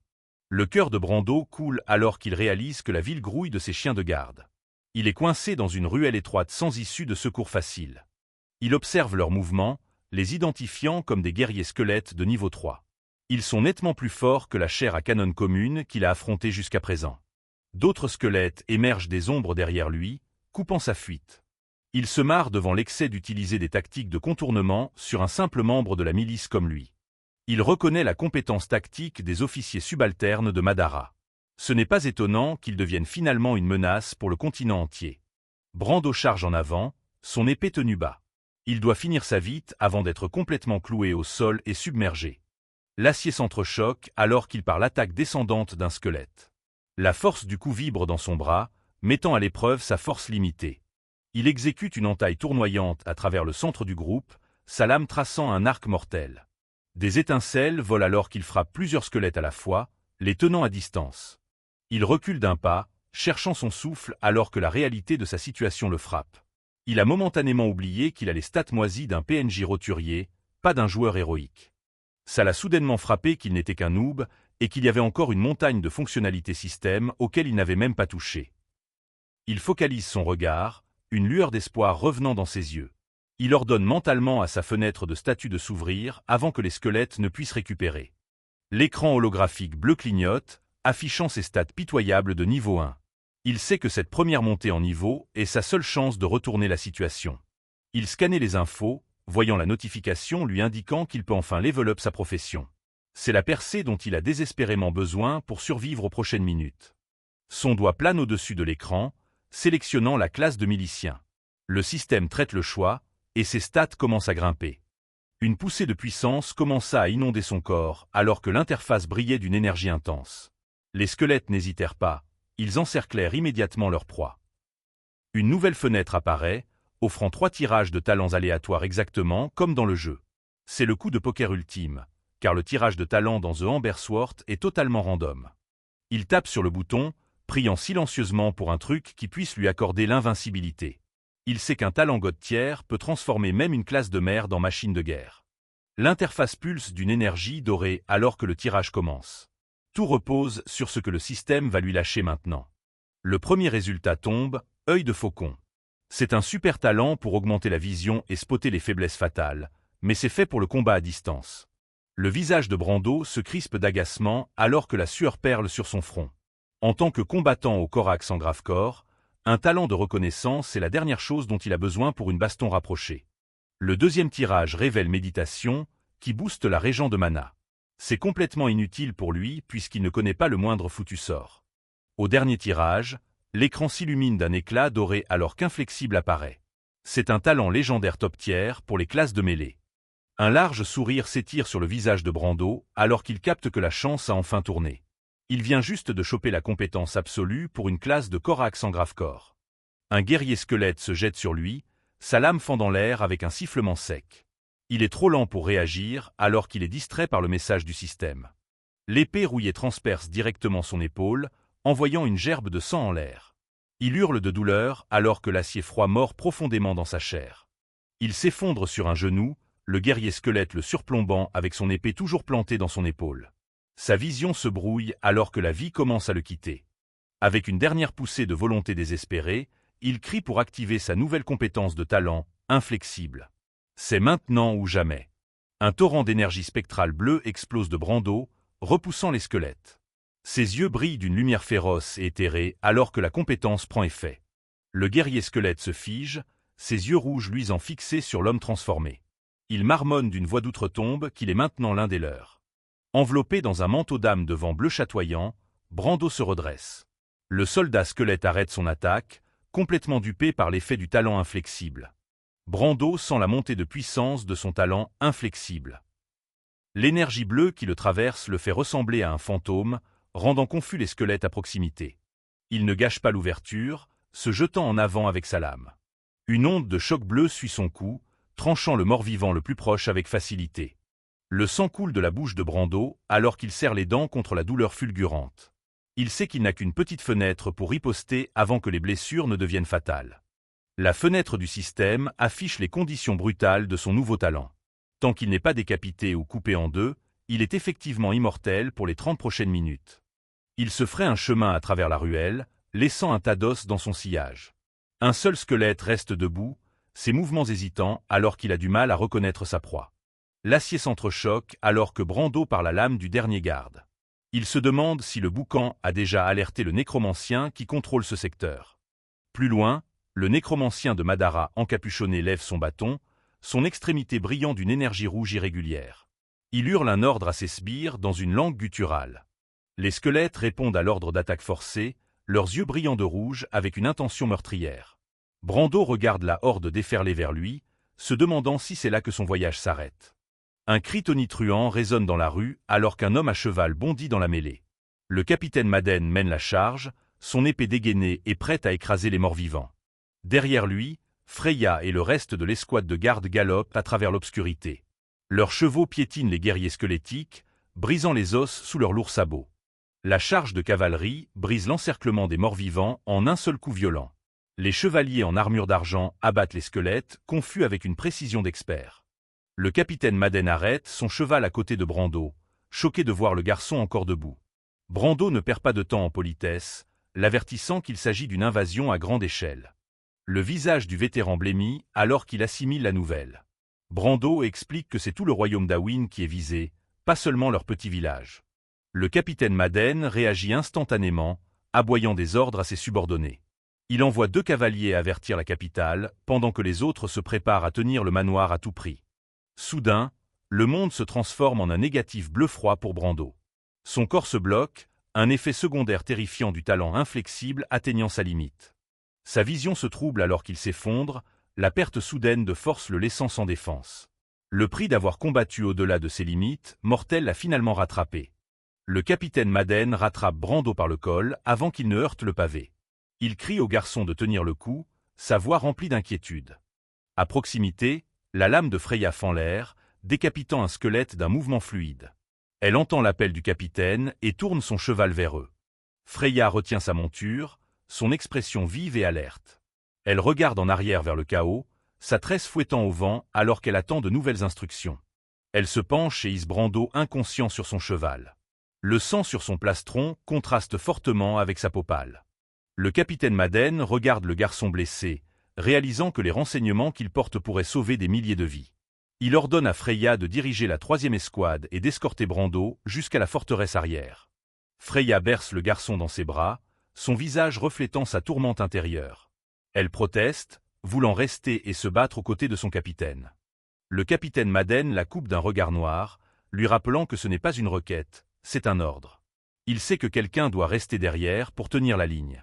Le cœur de Brando coule alors qu'il réalise que la ville grouille de ses chiens de garde. Il est coincé dans une ruelle étroite sans issue de secours facile. Il observe leurs mouvements, les identifiant comme des guerriers squelettes de niveau 3. Ils sont nettement plus forts que la chair à canon commune qu'il a affrontée jusqu'à présent. D'autres squelettes émergent des ombres derrière lui, coupant sa fuite. Il se marre devant l'excès d'utiliser des tactiques de contournement sur un simple membre de la milice comme lui. Il reconnaît la compétence tactique des officiers subalternes de Madara. Ce n'est pas étonnant qu'ils deviennent finalement une menace pour le continent entier. Brando charge en avant, son épée tenue bas. Il doit finir ça vite avant d'être complètement cloué au sol et submergé. L'acier s'entrechoque alors qu'il part l'attaque descendante d'un squelette. La force du coup vibre dans son bras, mettant à l'épreuve sa force limitée. Il exécute une entaille tournoyante à travers le centre du groupe, sa lame traçant un arc mortel. Des étincelles volent alors qu'il frappe plusieurs squelettes à la fois, les tenant à distance. Il recule d'un pas, cherchant son souffle alors que la réalité de sa situation le frappe. Il a momentanément oublié qu'il a les stats moisies d'un PNJ roturier, pas d'un joueur héroïque. Ça l'a soudainement frappé qu'il n'était qu'un noob, et qu'il y avait encore une montagne de fonctionnalités système auxquelles il n'avait même pas touché. Il focalise son regard, une lueur d'espoir revenant dans ses yeux. Il ordonne mentalement à sa fenêtre de statut de s'ouvrir avant que les squelettes ne puissent récupérer. L'écran holographique bleu clignote, affichant ses stats pitoyables de niveau 1. Il sait que cette première montée en niveau est sa seule chance de retourner la situation. Il scannait les infos, voyant la notification lui indiquant qu'il peut enfin level up sa profession. C'est la percée dont il a désespérément besoin pour survivre aux prochaines minutes. Son doigt plane au-dessus de l'écran, sélectionnant la classe de milicien. Le système traite le choix, et ses stats commencent à grimper. Une poussée de puissance commença à inonder son corps alors que l'interface brillait d'une énergie intense. Les squelettes n'hésitèrent pas, ils encerclèrent immédiatement leur proie. Une nouvelle fenêtre apparaît, offrant 3 tirages de talents aléatoires exactement comme dans le jeu. C'est le coup de poker ultime, car le tirage de talents dans The Amber Sword est totalement random. Il tape sur le bouton, priant silencieusement pour un truc qui puisse lui accorder l'invincibilité. Il sait qu'un talent god tiers peut transformer même une classe de merde en machine de guerre. L'interface pulse d'une énergie dorée alors que le tirage commence. Tout repose sur ce que le système va lui lâcher maintenant. Le premier résultat tombe, œil de faucon. C'est un super talent pour augmenter la vision et spotter les faiblesses fatales, mais c'est fait pour le combat à distance. Le visage de Brando se crispe d'agacement alors que la sueur perle sur son front. En tant que combattant au Corax en grave corps, un talent de reconnaissance est la dernière chose dont il a besoin pour une baston rapprochée. Le deuxième tirage révèle méditation, qui booste la régent de mana. C'est complètement inutile pour lui puisqu'il ne connaît pas le moindre foutu sort. Au dernier tirage, l'écran s'illumine d'un éclat doré alors qu'Inflexible apparaît. C'est un talent légendaire top tiers pour les classes de mêlée. Un large sourire s'étire sur le visage de Brando alors qu'il capte que la chance a enfin tourné. Il vient juste de choper la compétence absolue pour une classe de Corax en grave corps. Un guerrier squelette se jette sur lui, sa lame fend dans l'air avec un sifflement sec. Il est trop lent pour réagir alors qu'il est distrait par le message du système. L'épée rouillée transperce directement son épaule, envoyant une gerbe de sang en l'air. Il hurle de douleur alors que l'acier froid mord profondément dans sa chair. Il s'effondre sur un genou, le guerrier squelette le surplombant avec son épée toujours plantée dans son épaule. Sa vision se brouille alors que la vie commence à le quitter. Avec une dernière poussée de volonté désespérée, il crie pour activer sa nouvelle compétence de talent, Inflexible. C'est maintenant ou jamais. Un torrent d'énergie spectrale bleue explose de Brando, repoussant les squelettes. Ses yeux brillent d'une lumière féroce et éthérée alors que la compétence prend effet. Le guerrier squelette se fige, ses yeux rouges luisant fixés sur l'homme transformé. Il marmonne d'une voix d'outre-tombe qu'il est maintenant l'un des leurs. Enveloppé dans un manteau d'âme de vent bleu chatoyant, Brando se redresse. Le soldat squelette arrête son attaque, complètement dupé par l'effet du talent Inflexible. Brando sent la montée de puissance de son talent Inflexible. L'énergie bleue qui le traverse le fait ressembler à un fantôme, rendant confus les squelettes à proximité. Il ne gâche pas l'ouverture, se jetant en avant avec sa lame. Une onde de choc bleu suit son coup, tranchant le mort-vivant le plus proche avec facilité. Le sang coule de la bouche de Brando alors qu'il serre les dents contre la douleur fulgurante. Il sait qu'il n'a qu'une petite fenêtre pour riposter avant que les blessures ne deviennent fatales. La fenêtre du système affiche les conditions brutales de son nouveau talent. Tant qu'il n'est pas décapité ou coupé en deux, il est effectivement immortel pour les 30 prochaines minutes. Il se ferait un chemin à travers la ruelle, laissant un tas d'os dans son sillage. Un seul squelette reste debout, ses mouvements hésitants alors qu'il a du mal à reconnaître sa proie. L'acier s'entrechoque alors que Brando par la lame du dernier garde. Il se demande si le boucan a déjà alerté le nécromancien qui contrôle ce secteur. Plus loin, le nécromancien de Madara encapuchonné lève son bâton, son extrémité brillant d'une énergie rouge irrégulière. Il hurle un ordre à ses sbires dans une langue gutturale. Les squelettes répondent à l'ordre d'attaque forcée, leurs yeux brillants de rouge avec une intention meurtrière. Brando regarde la horde déferler vers lui, se demandant si c'est là que son voyage s'arrête. Un cri tonitruant résonne dans la rue alors qu'un homme à cheval bondit dans la mêlée. Le capitaine Madden mène la charge, son épée dégainée et prête à écraser les morts-vivants. Derrière lui, Freya et le reste de l'escouade de garde galopent à travers l'obscurité. Leurs chevaux piétinent les guerriers squelettiques, brisant les os sous leurs lourds sabots. La charge de cavalerie brise l'encerclement des morts-vivants en un seul coup violent. Les chevaliers en armure d'argent abattent les squelettes, confus avec une précision d'expert. Le capitaine Madden arrête son cheval à côté de Brando, choqué de voir le garçon encore debout. Brando ne perd pas de temps en politesse, l'avertissant qu'il s'agit d'une invasion à grande échelle. Le visage du vétéran blêmit alors qu'il assimile la nouvelle. Brando explique que c'est tout le royaume d'Awyn qui est visé, pas seulement leur petit village. Le capitaine Madden réagit instantanément, aboyant des ordres à ses subordonnés. Il envoie 2 cavaliers avertir la capitale, pendant que les autres se préparent à tenir le manoir à tout prix. Soudain, le monde se transforme en un négatif bleu froid pour Brando. Son corps se bloque, un effet secondaire terrifiant du talent inflexible atteignant sa limite. Sa vision se trouble alors qu'il s'effondre, la perte soudaine de force le laissant sans défense. Le prix d'avoir combattu au-delà de ses limites, mortel l'a finalement rattrapé. Le capitaine Madden rattrape Brando par le col avant qu'il ne heurte le pavé. Il crie au garçon de tenir le coup, sa voix remplie d'inquiétude. À proximité, la lame de Freya fend l'air, décapitant un squelette d'un mouvement fluide. Elle entend l'appel du capitaine et tourne son cheval vers eux. Freya retient sa monture, son expression vive et alerte. Elle regarde en arrière vers le chaos, sa tresse fouettant au vent alors qu'elle attend de nouvelles instructions. Elle se penche et hisse Brando inconscient sur son cheval. Le sang sur son plastron contraste fortement avec sa peau pâle. Le capitaine Madden regarde le garçon blessé, réalisant que les renseignements qu'il porte pourraient sauver des milliers de vies. Il ordonne à Freya de diriger la 3e escouade et d'escorter Brando jusqu'à la forteresse arrière. Freya berce le garçon dans ses bras, son visage reflétant sa tourmente intérieure. Elle proteste, voulant rester et se battre aux côtés de son capitaine. Le capitaine Madden la coupe d'un regard noir, lui rappelant que ce n'est pas une requête, c'est un ordre. Il sait que quelqu'un doit rester derrière pour tenir la ligne.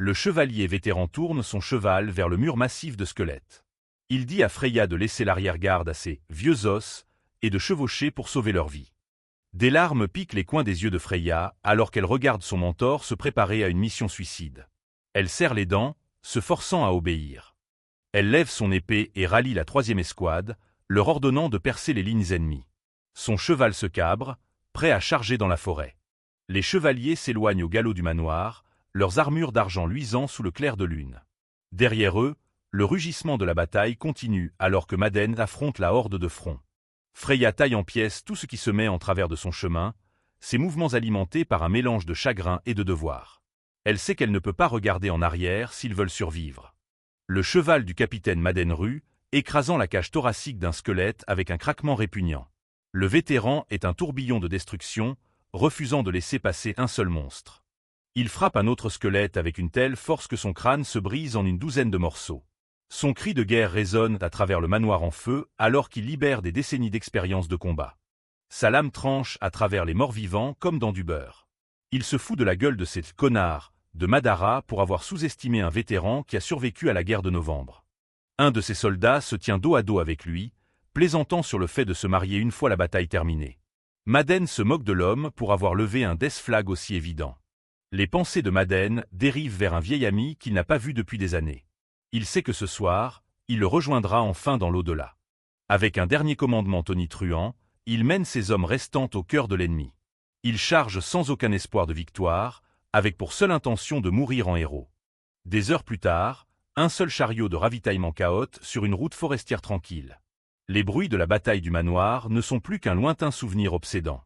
Le chevalier vétéran tourne son cheval vers le mur massif de squelettes. Il dit à Freya de laisser l'arrière-garde à ses vieux os et de chevaucher pour sauver leur vie. Des larmes piquent les coins des yeux de Freya alors qu'elle regarde son mentor se préparer à une mission suicide. Elle serre les dents, se forçant à obéir. Elle lève son épée et rallie la 3e escouade, leur ordonnant de percer les lignes ennemies. Son cheval se cabre, prêt à charger dans la forêt. Les chevaliers s'éloignent au galop du manoir, leurs armures d'argent luisant sous le clair de lune. Derrière eux, le rugissement de la bataille continue alors que Madden affronte la horde de front. Freya taille en pièces tout ce qui se met en travers de son chemin, ses mouvements alimentés par un mélange de chagrin et de devoir. Elle sait qu'elle ne peut pas regarder en arrière s'ils veulent survivre. Le cheval du capitaine Madden rue, écrasant la cage thoracique d'un squelette avec un craquement répugnant. Le vétéran est un tourbillon de destruction, refusant de laisser passer un seul monstre. Il frappe un autre squelette avec une telle force que son crâne se brise en une douzaine de morceaux. Son cri de guerre résonne à travers le manoir en feu alors qu'il libère des décennies d'expérience de combat. Sa lame tranche à travers les morts-vivants comme dans du beurre. Il se fout de la gueule de ces connards de Madara pour avoir sous-estimé un vétéran qui a survécu à la guerre de novembre. Un de ses soldats se tient dos à dos avec lui, plaisantant sur le fait de se marier une fois la bataille terminée. Madden se moque de l'homme pour avoir levé un death flag aussi évident. Les pensées de Madden dérivent vers un vieil ami qu'il n'a pas vu depuis des années. Il sait que ce soir, il le rejoindra enfin dans l'au-delà. Avec un dernier commandement tonitruant, il mène ses hommes restants au cœur de l'ennemi. Il charge sans aucun espoir de victoire, avec pour seule intention de mourir en héros. Des heures plus tard, un seul chariot de ravitaillement cahote sur une route forestière tranquille. Les bruits de la bataille du manoir ne sont plus qu'un lointain souvenir obsédant.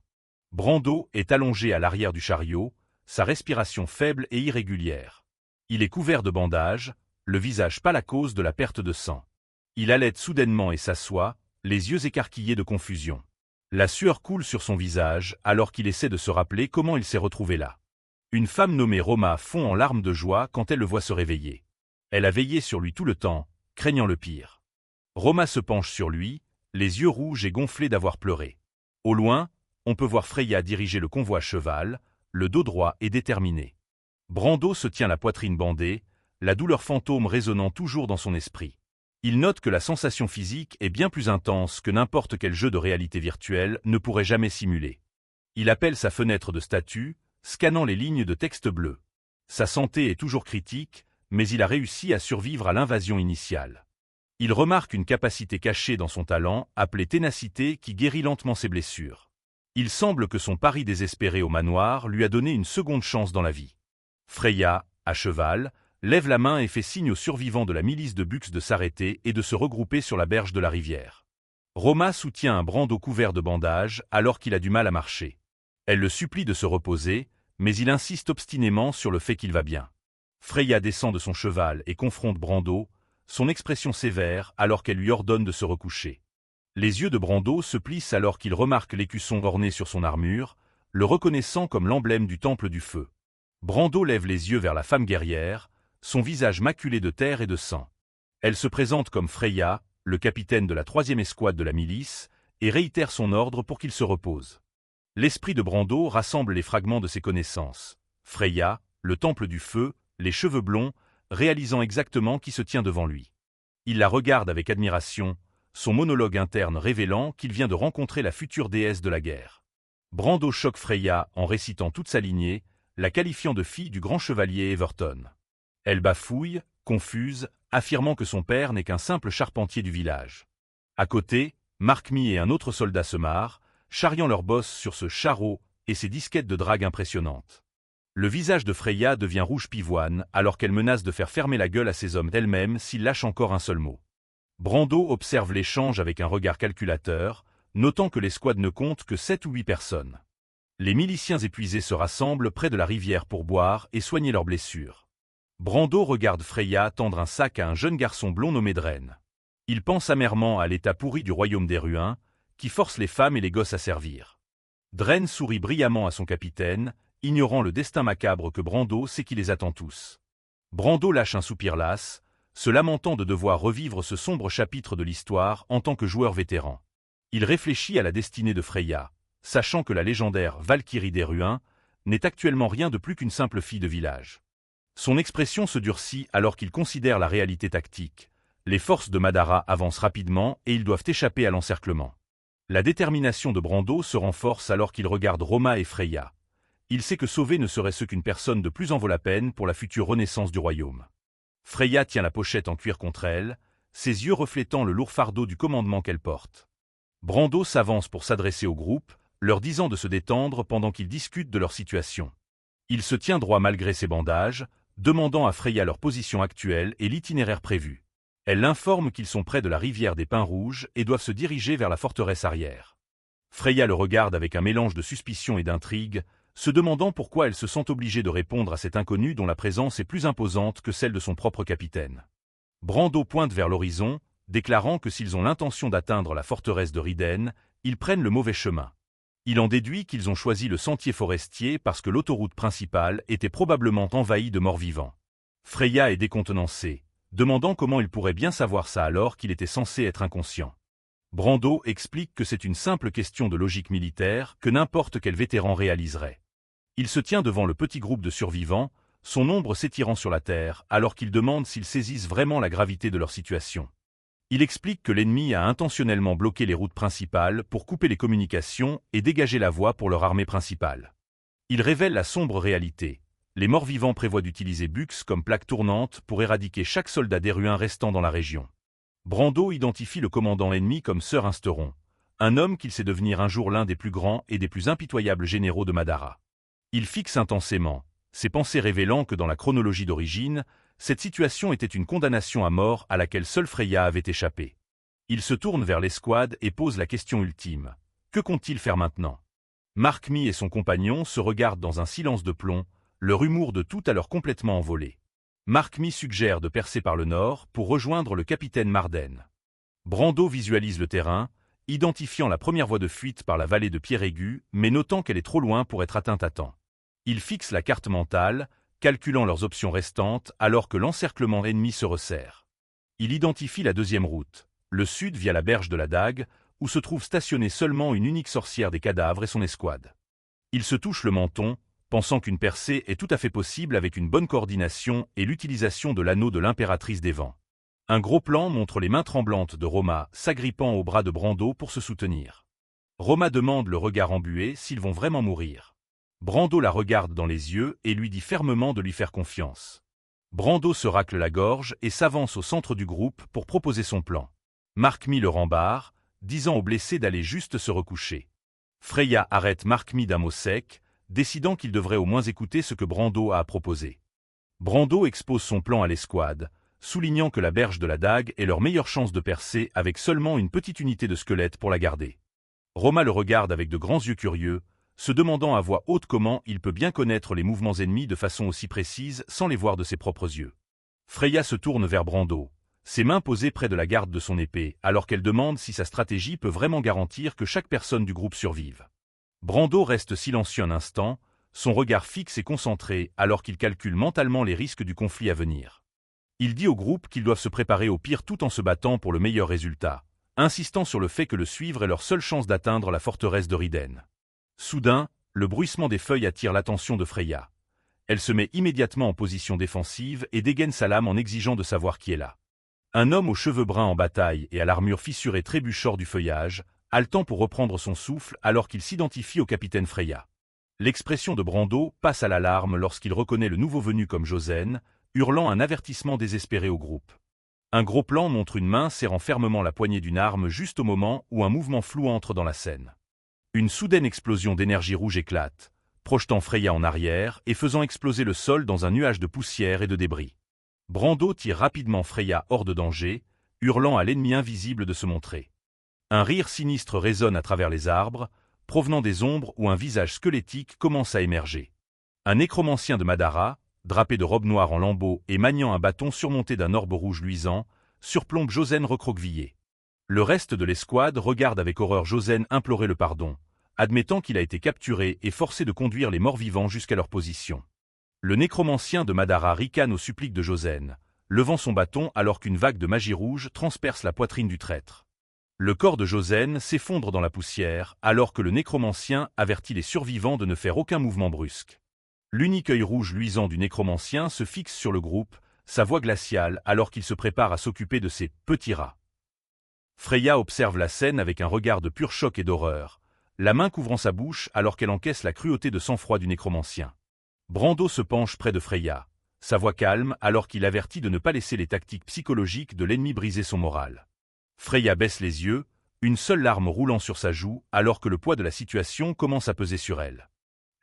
Brando est allongé à l'arrière du chariot, sa respiration faible et irrégulière. Il est couvert de bandages, le visage pâle à cause de la perte de sang. Il halète soudainement et s'assoit, les yeux écarquillés de confusion. La sueur coule sur son visage alors qu'il essaie de se rappeler comment il s'est retrouvé là. Une femme nommée Roma fond en larmes de joie quand elle le voit se réveiller. Elle a veillé sur lui tout le temps, craignant le pire. Roma se penche sur lui, les yeux rouges et gonflés d'avoir pleuré. Au loin, on peut voir Freya diriger le convoi à cheval, le dos droit et déterminé. Brando se tient la poitrine bandée, la douleur fantôme résonnant toujours dans son esprit. Il note que la sensation physique est bien plus intense que n'importe quel jeu de réalité virtuelle ne pourrait jamais simuler. Il appelle sa fenêtre de statut, scannant les lignes de texte bleu. Sa santé est toujours critique, mais il a réussi à survivre à l'invasion initiale. Il remarque une capacité cachée dans son talent, appelée ténacité, qui guérit lentement ses blessures. Il semble que son pari désespéré au manoir lui a donné une seconde chance dans la vie. Freya, à cheval, lève la main et fait signe aux survivants de la milice de Bux de s'arrêter et de se regrouper sur la berge de la rivière. Roma soutient un Brando couvert de bandages alors qu'il a du mal à marcher. Elle le supplie de se reposer, mais il insiste obstinément sur le fait qu'il va bien. Freya descend de son cheval et confronte Brando, son expression sévère alors qu'elle lui ordonne de se recoucher. Les yeux de Brando se plissent alors qu'il remarque l'écusson orné sur son armure, le reconnaissant comme l'emblème du temple du feu. Brando lève les yeux vers la femme guerrière, son visage maculé de terre et de sang. Elle se présente comme Freya, le capitaine de la 3e escouade de la milice, et réitère son ordre pour qu'il se repose. L'esprit de Brando rassemble les fragments de ses connaissances. Freya, le temple du feu, les cheveux blonds, réalisant exactement qui se tient devant lui. Il la regarde avec admiration, son monologue interne révélant qu'il vient de rencontrer la future déesse de la guerre. Brando choque Freya en récitant toute sa lignée, la qualifiant de fille du grand chevalier Everton. Elle bafouille, confuse, affirmant que son père n'est qu'un simple charpentier du village. À côté, Mark-Me et un autre soldat se marrent, charriant leur bosse sur ce charreau et ses disquettes de drague impressionnantes. Le visage de Freya devient rouge pivoine alors qu'elle menace de faire fermer la gueule à ses hommes d'elle-même s'ils lâchent encore un seul mot. Brando observe l'échange avec un regard calculateur, notant que l'escouade ne compte que 7 ou 8 personnes. Les miliciens épuisés se rassemblent près de la rivière pour boire et soigner leurs blessures. Brando regarde Freya tendre un sac à un jeune garçon blond nommé Dren. Il pense amèrement à l'état pourri du royaume des Ruins, qui force les femmes et les gosses à servir. Dren sourit brillamment à son capitaine, ignorant le destin macabre que Brando sait qui les attend tous. Brando lâche un soupir las, se lamentant de devoir revivre ce sombre chapitre de l'histoire en tant que joueur vétéran. Il réfléchit à la destinée de Freya, sachant que la légendaire Valkyrie des Ruins n'est actuellement rien de plus qu'une simple fille de village. Son expression se durcit alors qu'il considère la réalité tactique. Les forces de Madara avancent rapidement et ils doivent échapper à l'encerclement. La détermination de Brando se renforce alors qu'il regarde Roma et Freya. Il sait que sauver ne serait ce qu'une personne de plus en vaut la peine pour la future renaissance du royaume. Freya tient la pochette en cuir contre elle, ses yeux reflétant le lourd fardeau du commandement qu'elle porte. Brando s'avance pour s'adresser au groupe, leur disant de se détendre pendant qu'ils discutent de leur situation. Il se tient droit malgré ses bandages, demandant à Freya leur position actuelle et l'itinéraire prévu. Elle l'informe qu'ils sont près de la rivière des Pins Rouges et doivent se diriger vers la forteresse arrière. Freya le regarde avec un mélange de suspicion et d'intrigue, se demandant pourquoi elle se sent obligée de répondre à cet inconnu dont la présence est plus imposante que celle de son propre capitaine. Brando pointe vers l'horizon, déclarant que s'ils ont l'intention d'atteindre la forteresse de Riden, ils prennent le mauvais chemin. Il en déduit qu'ils ont choisi le sentier forestier parce que l'autoroute principale était probablement envahie de morts-vivants. Freya est décontenancée, demandant comment il pourrait bien savoir ça alors qu'il était censé être inconscient. Brando explique que c'est une simple question de logique militaire que n'importe quel vétéran réaliserait. Il se tient devant le petit groupe de survivants, son ombre s'étirant sur la terre alors qu'il demande s'ils saisissent vraiment la gravité de leur situation. Il explique que l'ennemi a intentionnellement bloqué les routes principales pour couper les communications et dégager la voie pour leur armée principale. Il révèle la sombre réalité. Les morts-vivants prévoient d'utiliser Bux comme plaque tournante pour éradiquer chaque soldat des Ruins restant dans la région. Brando identifie le commandant ennemi comme Sir Insteron, un homme qu'il sait devenir un jour l'un des plus grands et des plus impitoyables généraux de Madara. Il fixe intensément, ses pensées révélant que dans la chronologie d'origine, cette situation était une condamnation à mort à laquelle seule Freya avait échappé. Il se tourne vers l'escouade et pose la question ultime. Que compte-t-il faire maintenant? Mark-Me et son compagnon se regardent dans un silence de plomb, leur humour de tout à l'heure complètement envolé. Mark-Me suggère de percer par le nord pour rejoindre le capitaine Marden. Brando visualise le terrain, identifiant la première voie de fuite par la vallée de Pierre-Aigu, mais notant qu'elle est trop loin pour être atteinte à temps. Il fixe la carte mentale, calculant leurs options restantes alors que l'encerclement ennemi se resserre. Il identifie la deuxième route, le sud via la berge de la Dague, où se trouve stationnée seulement une unique sorcière des cadavres et son escouade. Il se touche le menton, pensant qu'une percée est tout à fait possible avec une bonne coordination et l'utilisation de l'anneau de l'impératrice des vents. Un gros plan montre les mains tremblantes de Roma s'agrippant au bras de Brando pour se soutenir. Roma demande le regard embué s'ils vont vraiment mourir. Brando la regarde dans les yeux et lui dit fermement de lui faire confiance. Brando se racle la gorge et s'avance au centre du groupe pour proposer son plan. Mark-Mi le rembarre, disant au blessé d'aller juste se recoucher. Freya arrête Mark-Mi d'un mot sec, décidant qu'il devrait au moins écouter ce que Brando a à proposer. Brando expose son plan à l'escouade, soulignant que la berge de la dague est leur meilleure chance de percer avec seulement une petite unité de squelette pour la garder. Roma le regarde avec de grands yeux curieux, se demandant à voix haute comment il peut bien connaître les mouvements ennemis de façon aussi précise sans les voir de ses propres yeux. Freya se tourne vers Brando, ses mains posées près de la garde de son épée, alors qu'elle demande si sa stratégie peut vraiment garantir que chaque personne du groupe survive. Brando reste silencieux un instant, son regard fixe et concentré alors qu'il calcule mentalement les risques du conflit à venir. Il dit au groupe qu'ils doivent se préparer au pire tout en se battant pour le meilleur résultat, insistant sur le fait que le suivre est leur seule chance d'atteindre la forteresse de Riden. Soudain, le bruissement des feuilles attire l'attention de Freya. Elle se met immédiatement en position défensive et dégaine sa lame en exigeant de savoir qui est là. Un homme aux cheveux bruns en bataille et à l'armure fissurée trébuche hors du feuillage, haletant pour reprendre son souffle alors qu'il s'identifie au capitaine Freya. L'expression de Brando passe à l'alarme lorsqu'il reconnaît le nouveau venu comme Josen, hurlant un avertissement désespéré au groupe. Un gros plan montre une main serrant fermement la poignée d'une arme juste au moment où un mouvement flou entre dans la scène. Une soudaine explosion d'énergie rouge éclate, projetant Freya en arrière et faisant exploser le sol dans un nuage de poussière et de débris. Brando tire rapidement Freya hors de danger, hurlant à l'ennemi invisible de se montrer. Un rire sinistre résonne à travers les arbres, provenant des ombres où un visage squelettique commence à émerger. Un nécromancien de Madara, drapé de robe noire en lambeaux et maniant un bâton surmonté d'un orbe rouge luisant, surplombe Josen recroquevillé. Le reste de l'escouade regarde avec horreur Josen implorer le pardon, admettant qu'il a été capturé et forcé de conduire les morts-vivants jusqu'à leur position. Le nécromancien de Madara ricane aux suppliques de Josen, levant son bâton alors qu'une vague de magie rouge transperce la poitrine du traître. Le corps de Josen s'effondre dans la poussière alors que le nécromancien avertit les survivants de ne faire aucun mouvement brusque. L'unique œil rouge luisant du nécromancien se fixe sur le groupe, sa voix glaciale alors qu'il se prépare à s'occuper de ses petits rats. Freya observe la scène avec un regard de pur choc et d'horreur, la main couvrant sa bouche alors qu'elle encaisse la cruauté de sang-froid du nécromancien. Brando se penche près de Freya, sa voix calme alors qu'il avertit de ne pas laisser les tactiques psychologiques de l'ennemi briser son moral. Freya baisse les yeux, une seule larme roulant sur sa joue alors que le poids de la situation commence à peser sur elle.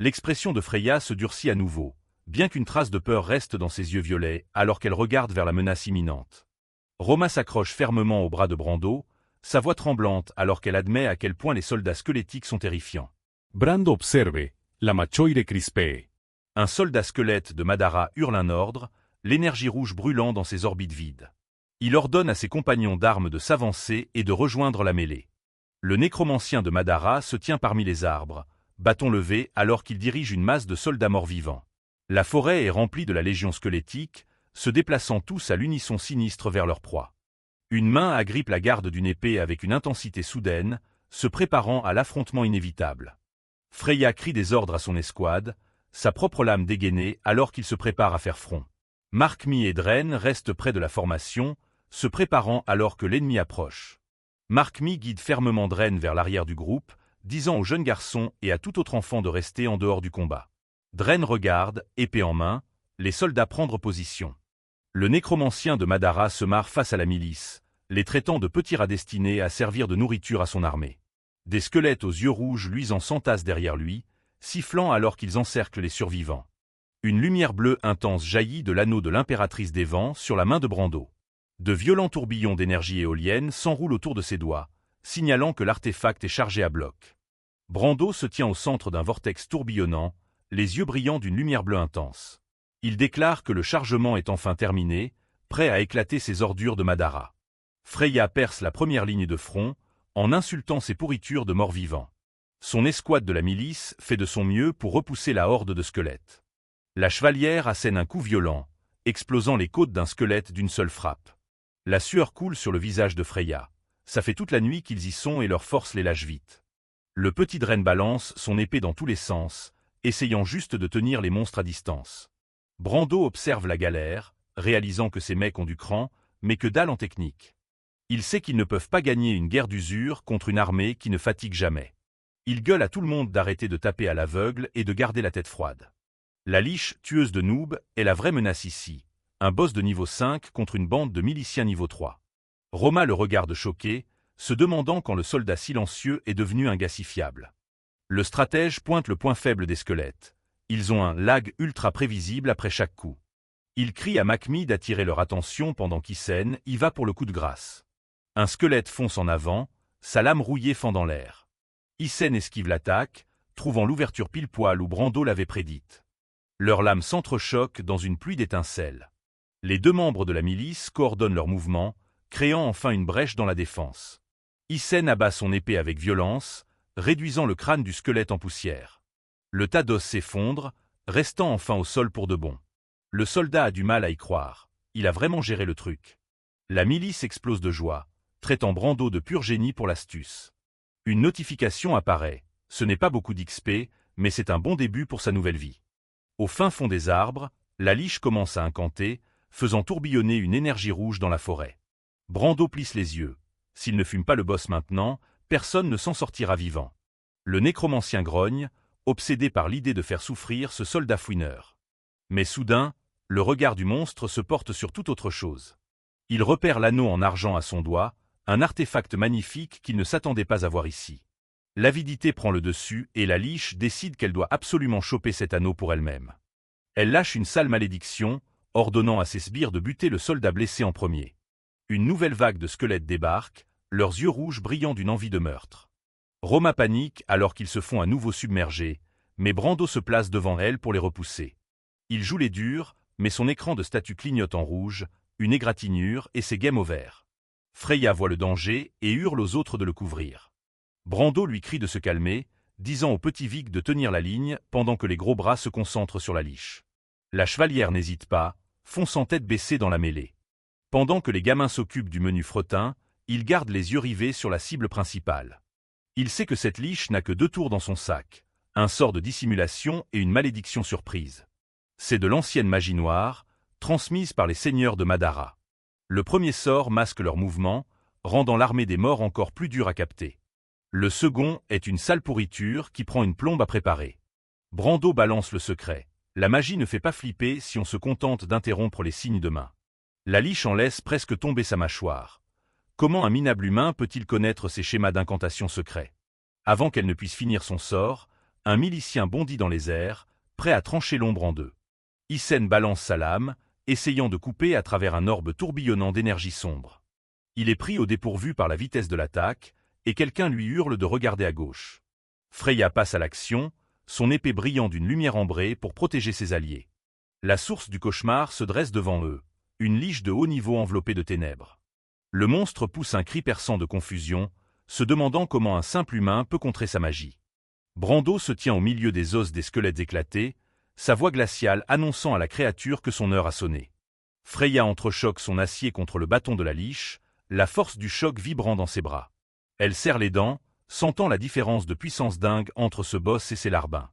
L'expression de Freya se durcit à nouveau, bien qu'une trace de peur reste dans ses yeux violets alors qu'elle regarde vers la menace imminente. Roma s'accroche fermement au bras de Brando, sa voix tremblante alors qu'elle admet à quel point les soldats squelettiques sont terrifiants.
Brando observe, la machoire crispee.
Un soldat squelette de Madara hurle un ordre, l'énergie rouge brûlant dans ses orbites vides. Il ordonne à ses compagnons d'armes de s'avancer et de rejoindre la mêlée. Le nécromancien de Madara se tient parmi les arbres, bâton levé alors qu'il dirige une masse de soldats morts-vivants. La forêt est remplie de la légion squelettique, se déplaçant tous à l'unisson sinistre vers leur proie. Une main agrippe la garde d'une épée avec une intensité soudaine, se préparant à l'affrontement inévitable. Freya crie des ordres à son escouade, sa propre lame dégainée alors qu'il se prépare à faire front. Mark-Mi et Dren restent près de la formation, se préparant alors que l'ennemi approche. Mark-Mi guide fermement Dren vers l'arrière du groupe, disant au jeune garçon et à tout autre enfant de rester en dehors du combat. Dren regarde, épée en main, les soldats prendre position. Le nécromancien de Madara se marre face à la milice, les traitant de petits rats destinés à servir de nourriture à son armée. Des squelettes aux yeux rouges luisants s'entassent derrière lui, sifflant alors qu'ils encerclent les survivants. Une lumière bleue intense jaillit de l'anneau de l'impératrice des vents sur la main de Brando. De violents tourbillons d'énergie éolienne s'enroulent autour de ses doigts, signalant que l'artefact est chargé à bloc. Brando se tient au centre d'un vortex tourbillonnant, les yeux brillants d'une lumière bleue intense. Il déclare que le chargement est enfin terminé, prêt à éclater ses ordures de Madara. Freya perce la première ligne de front, en insultant ses pourritures de morts-vivants. Son escouade de la milice fait de son mieux pour repousser la horde de squelettes. La chevalière assène un coup violent, explosant les côtes d'un squelette d'une seule frappe. La sueur coule sur le visage de Freya. Ça fait toute la nuit qu'ils y sont et leur force les lâche vite. Le petit Dren balance son épée dans tous les sens, essayant juste de tenir les monstres à distance. Brando observe la galère, réalisant que ces mecs ont du cran, mais que dalle en technique. Il sait qu'ils ne peuvent pas gagner une guerre d'usure contre une armée qui ne fatigue jamais. Il gueule à tout le monde d'arrêter de taper à l'aveugle et de garder la tête froide. La liche, tueuse de noobs, est la vraie menace ici. Un boss de niveau 5 contre une bande de miliciens niveau 3. Roma le regarde choqué, se demandant quand le soldat silencieux est devenu un gars si fiable. Le stratège pointe le point faible des squelettes. Ils ont un lag ultra prévisible après chaque coup. Il crie à Makmi d'attirer leur attention pendant qu'Isen y va pour le coup de grâce. Un squelette fonce en avant, sa lame rouillée fend dans l'air. Isen esquive l'attaque, trouvant l'ouverture pile-poil où Brando l'avait prédite. Leurs lames s'entrechoquent dans une pluie d'étincelles. Les deux membres de la milice coordonnent leurs mouvements, créant enfin une brèche dans la défense. Isen abat son épée avec violence, réduisant le crâne du squelette en poussière. Le tas d'os s'effondre, restant enfin au sol pour de bon. Le soldat a du mal à y croire. Il a vraiment géré le truc. La milice explose de joie, traitant Brando de pur génie pour l'astuce. Une notification apparaît. Ce n'est pas beaucoup d'XP, mais c'est un bon début pour sa nouvelle vie. Au fin fond des arbres, la liche commence à incanter, faisant tourbillonner une énergie rouge dans la forêt. Brando plisse les yeux. S'il ne fume pas le boss maintenant, personne ne s'en sortira vivant. Le nécromancien grogne, obsédé par l'idée de faire souffrir ce soldat fouineur. Mais soudain, le regard du monstre se porte sur toute autre chose. Il repère l'anneau en argent à son doigt, un artefact magnifique qu'il ne s'attendait pas à voir ici. L'avidité prend le dessus et la liche décide qu'elle doit absolument choper cet anneau pour elle-même. Elle lâche une sale malédiction, ordonnant à ses sbires de buter le soldat blessé en premier. Une nouvelle vague de squelettes débarque, leurs yeux rouges brillant d'une envie de meurtre. Roma panique alors qu'ils se font à nouveau submerger, mais Brando se place devant elle pour les repousser. Il joue les durs, mais son écran de statue clignote en rouge, une égratignure et c'est game over. Freya voit le danger et hurle aux autres de le couvrir. Brando lui crie de se calmer, disant au petit Vic de tenir la ligne pendant que les gros bras se concentrent sur la liche. La chevalière n'hésite pas, fonçant tête baissée dans la mêlée. Pendant que les gamins s'occupent du menu fretin, il garde les yeux rivés sur la cible principale. Il sait que cette liche n'a que 2 tours dans son sac, un sort de dissimulation et une malédiction surprise. C'est de l'ancienne magie noire, transmise par les seigneurs de Madara. Le premier sort masque leurs mouvements, rendant l'armée des morts encore plus dure à capter. Le second est une sale pourriture qui prend une plombe à préparer. Brando balance le secret. La magie ne fait pas flipper si on se contente d'interrompre les signes de main. La liche en laisse presque tomber sa mâchoire. Comment un minable humain peut-il connaître ces schémas d'incantation secrets? Avant qu'elle ne puisse finir son sort, un milicien bondit dans les airs, prêt à trancher l'ombre en deux. Isen balance sa lame, essayant de couper à travers un orbe tourbillonnant d'énergie sombre. Il est pris au dépourvu par la vitesse de l'attaque, et quelqu'un lui hurle de regarder à gauche. Freya passe à l'action, son épée brillant d'une lumière ambrée pour protéger ses alliés. La source du cauchemar se dresse devant eux, une liche de haut niveau enveloppée de ténèbres. Le monstre pousse un cri perçant de confusion, se demandant comment un simple humain peut contrer sa magie. Brando se tient au milieu des os des squelettes éclatés, sa voix glaciale annonçant à la créature que son heure a sonné. Freya entrechoque son acier contre le bâton de la liche, la force du choc vibrant dans ses bras. Elle serre les dents, sentant la différence de puissance dingue entre ce boss et ses larbins.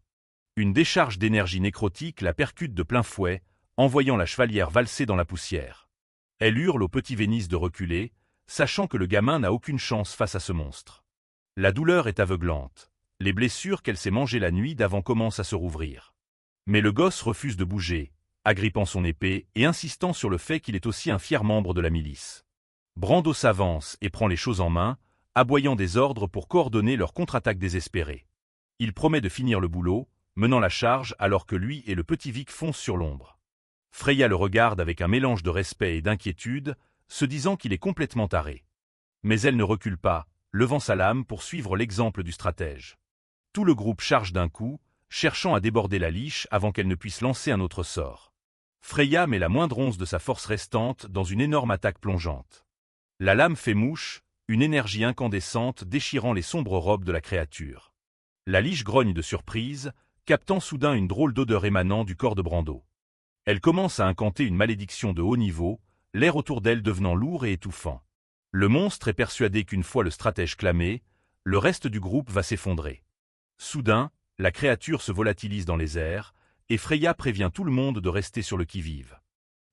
Une décharge d'énergie nécrotique la percute de plein fouet, envoyant la chevalière valser dans la poussière. Elle hurle au petit Vénis de reculer, sachant que le gamin n'a aucune chance face à ce monstre. La douleur est aveuglante. Les blessures qu'elle s'est mangées la nuit d'avant commencent à se rouvrir. Mais le gosse refuse de bouger, agrippant son épée et insistant sur le fait qu'il est aussi un fier membre de la milice. Brando s'avance et prend les choses en main, aboyant des ordres pour coordonner leur contre-attaque désespérée. Il promet de finir le boulot, menant la charge alors que lui et le petit Vic foncent sur l'ombre. Freya le regarde avec un mélange de respect et d'inquiétude, se disant qu'il est complètement taré. Mais elle ne recule pas, levant sa lame pour suivre l'exemple du stratège. Tout le groupe charge d'un coup, cherchant à déborder la liche avant qu'elle ne puisse lancer un autre sort. Freya met la moindre once de sa force restante dans une énorme attaque plongeante. La lame fait mouche, une énergie incandescente déchirant les sombres robes de la créature. La liche grogne de surprise, captant soudain une drôle d'odeur émanant du corps de Brando. Elle commence à incanter une malédiction de haut niveau, l'air autour d'elle devenant lourd et étouffant. Le monstre est persuadé qu'une fois le stratège clamé, le reste du groupe va s'effondrer. Soudain, la créature se volatilise dans les airs, et Freya prévient tout le monde de rester sur le qui-vive.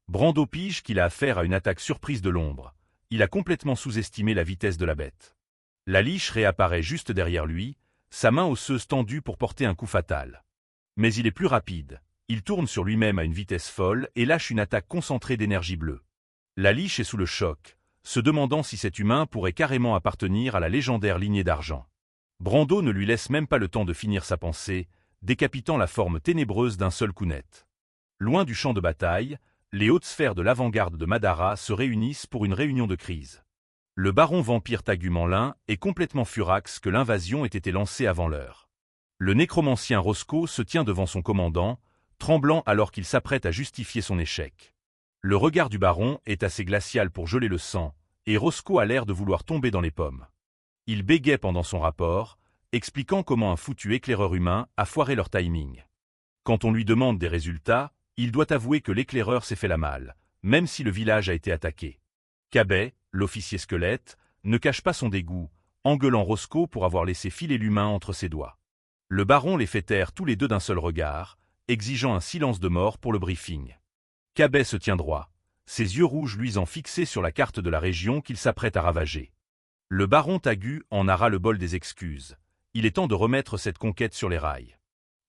Brando pige qu'il a affaire à une attaque surprise de l'ombre. Il a complètement sous-estimé la vitesse de la bête. La liche réapparaît juste derrière lui, sa main osseuse tendue pour porter un coup fatal. Mais il est plus rapide. Il tourne sur lui-même à une vitesse folle et lâche une attaque concentrée d'énergie bleue. La liche est sous le choc, se demandant si cet humain pourrait carrément appartenir à la légendaire lignée d'argent. Brando ne lui laisse même pas le temps de finir sa pensée, décapitant la forme ténébreuse d'un seul coup net. Loin du champ de bataille, les hautes sphères de l'avant-garde de Madara se réunissent pour une réunion de crise. Le baron vampire Tagumanlin est complètement furax que l'invasion ait été lancée avant l'heure. Le nécromancien Roscoe se tient devant son commandant, tremblant alors qu'il s'apprête à justifier son échec. Le regard du baron est assez glacial pour geler le sang, et Roscoe a l'air de vouloir tomber dans les pommes. Il bégaie pendant son rapport, expliquant comment un foutu éclaireur humain a foiré leur timing. Quand on lui demande des résultats, il doit avouer que l'éclaireur s'est fait la malle, même si le village a été attaqué. Cabet, l'officier squelette, ne cache pas son dégoût, engueulant Roscoe pour avoir laissé filer l'humain entre ses doigts. Le baron les fait taire tous les deux d'un seul regard, exigeant un silence de mort pour le briefing. Cabet se tient droit, ses yeux rouges luisants fixés sur la carte de la région qu'il s'apprête à ravager. Le baron Tagu en a ras le bol des excuses. Il est temps de remettre cette conquête sur les rails.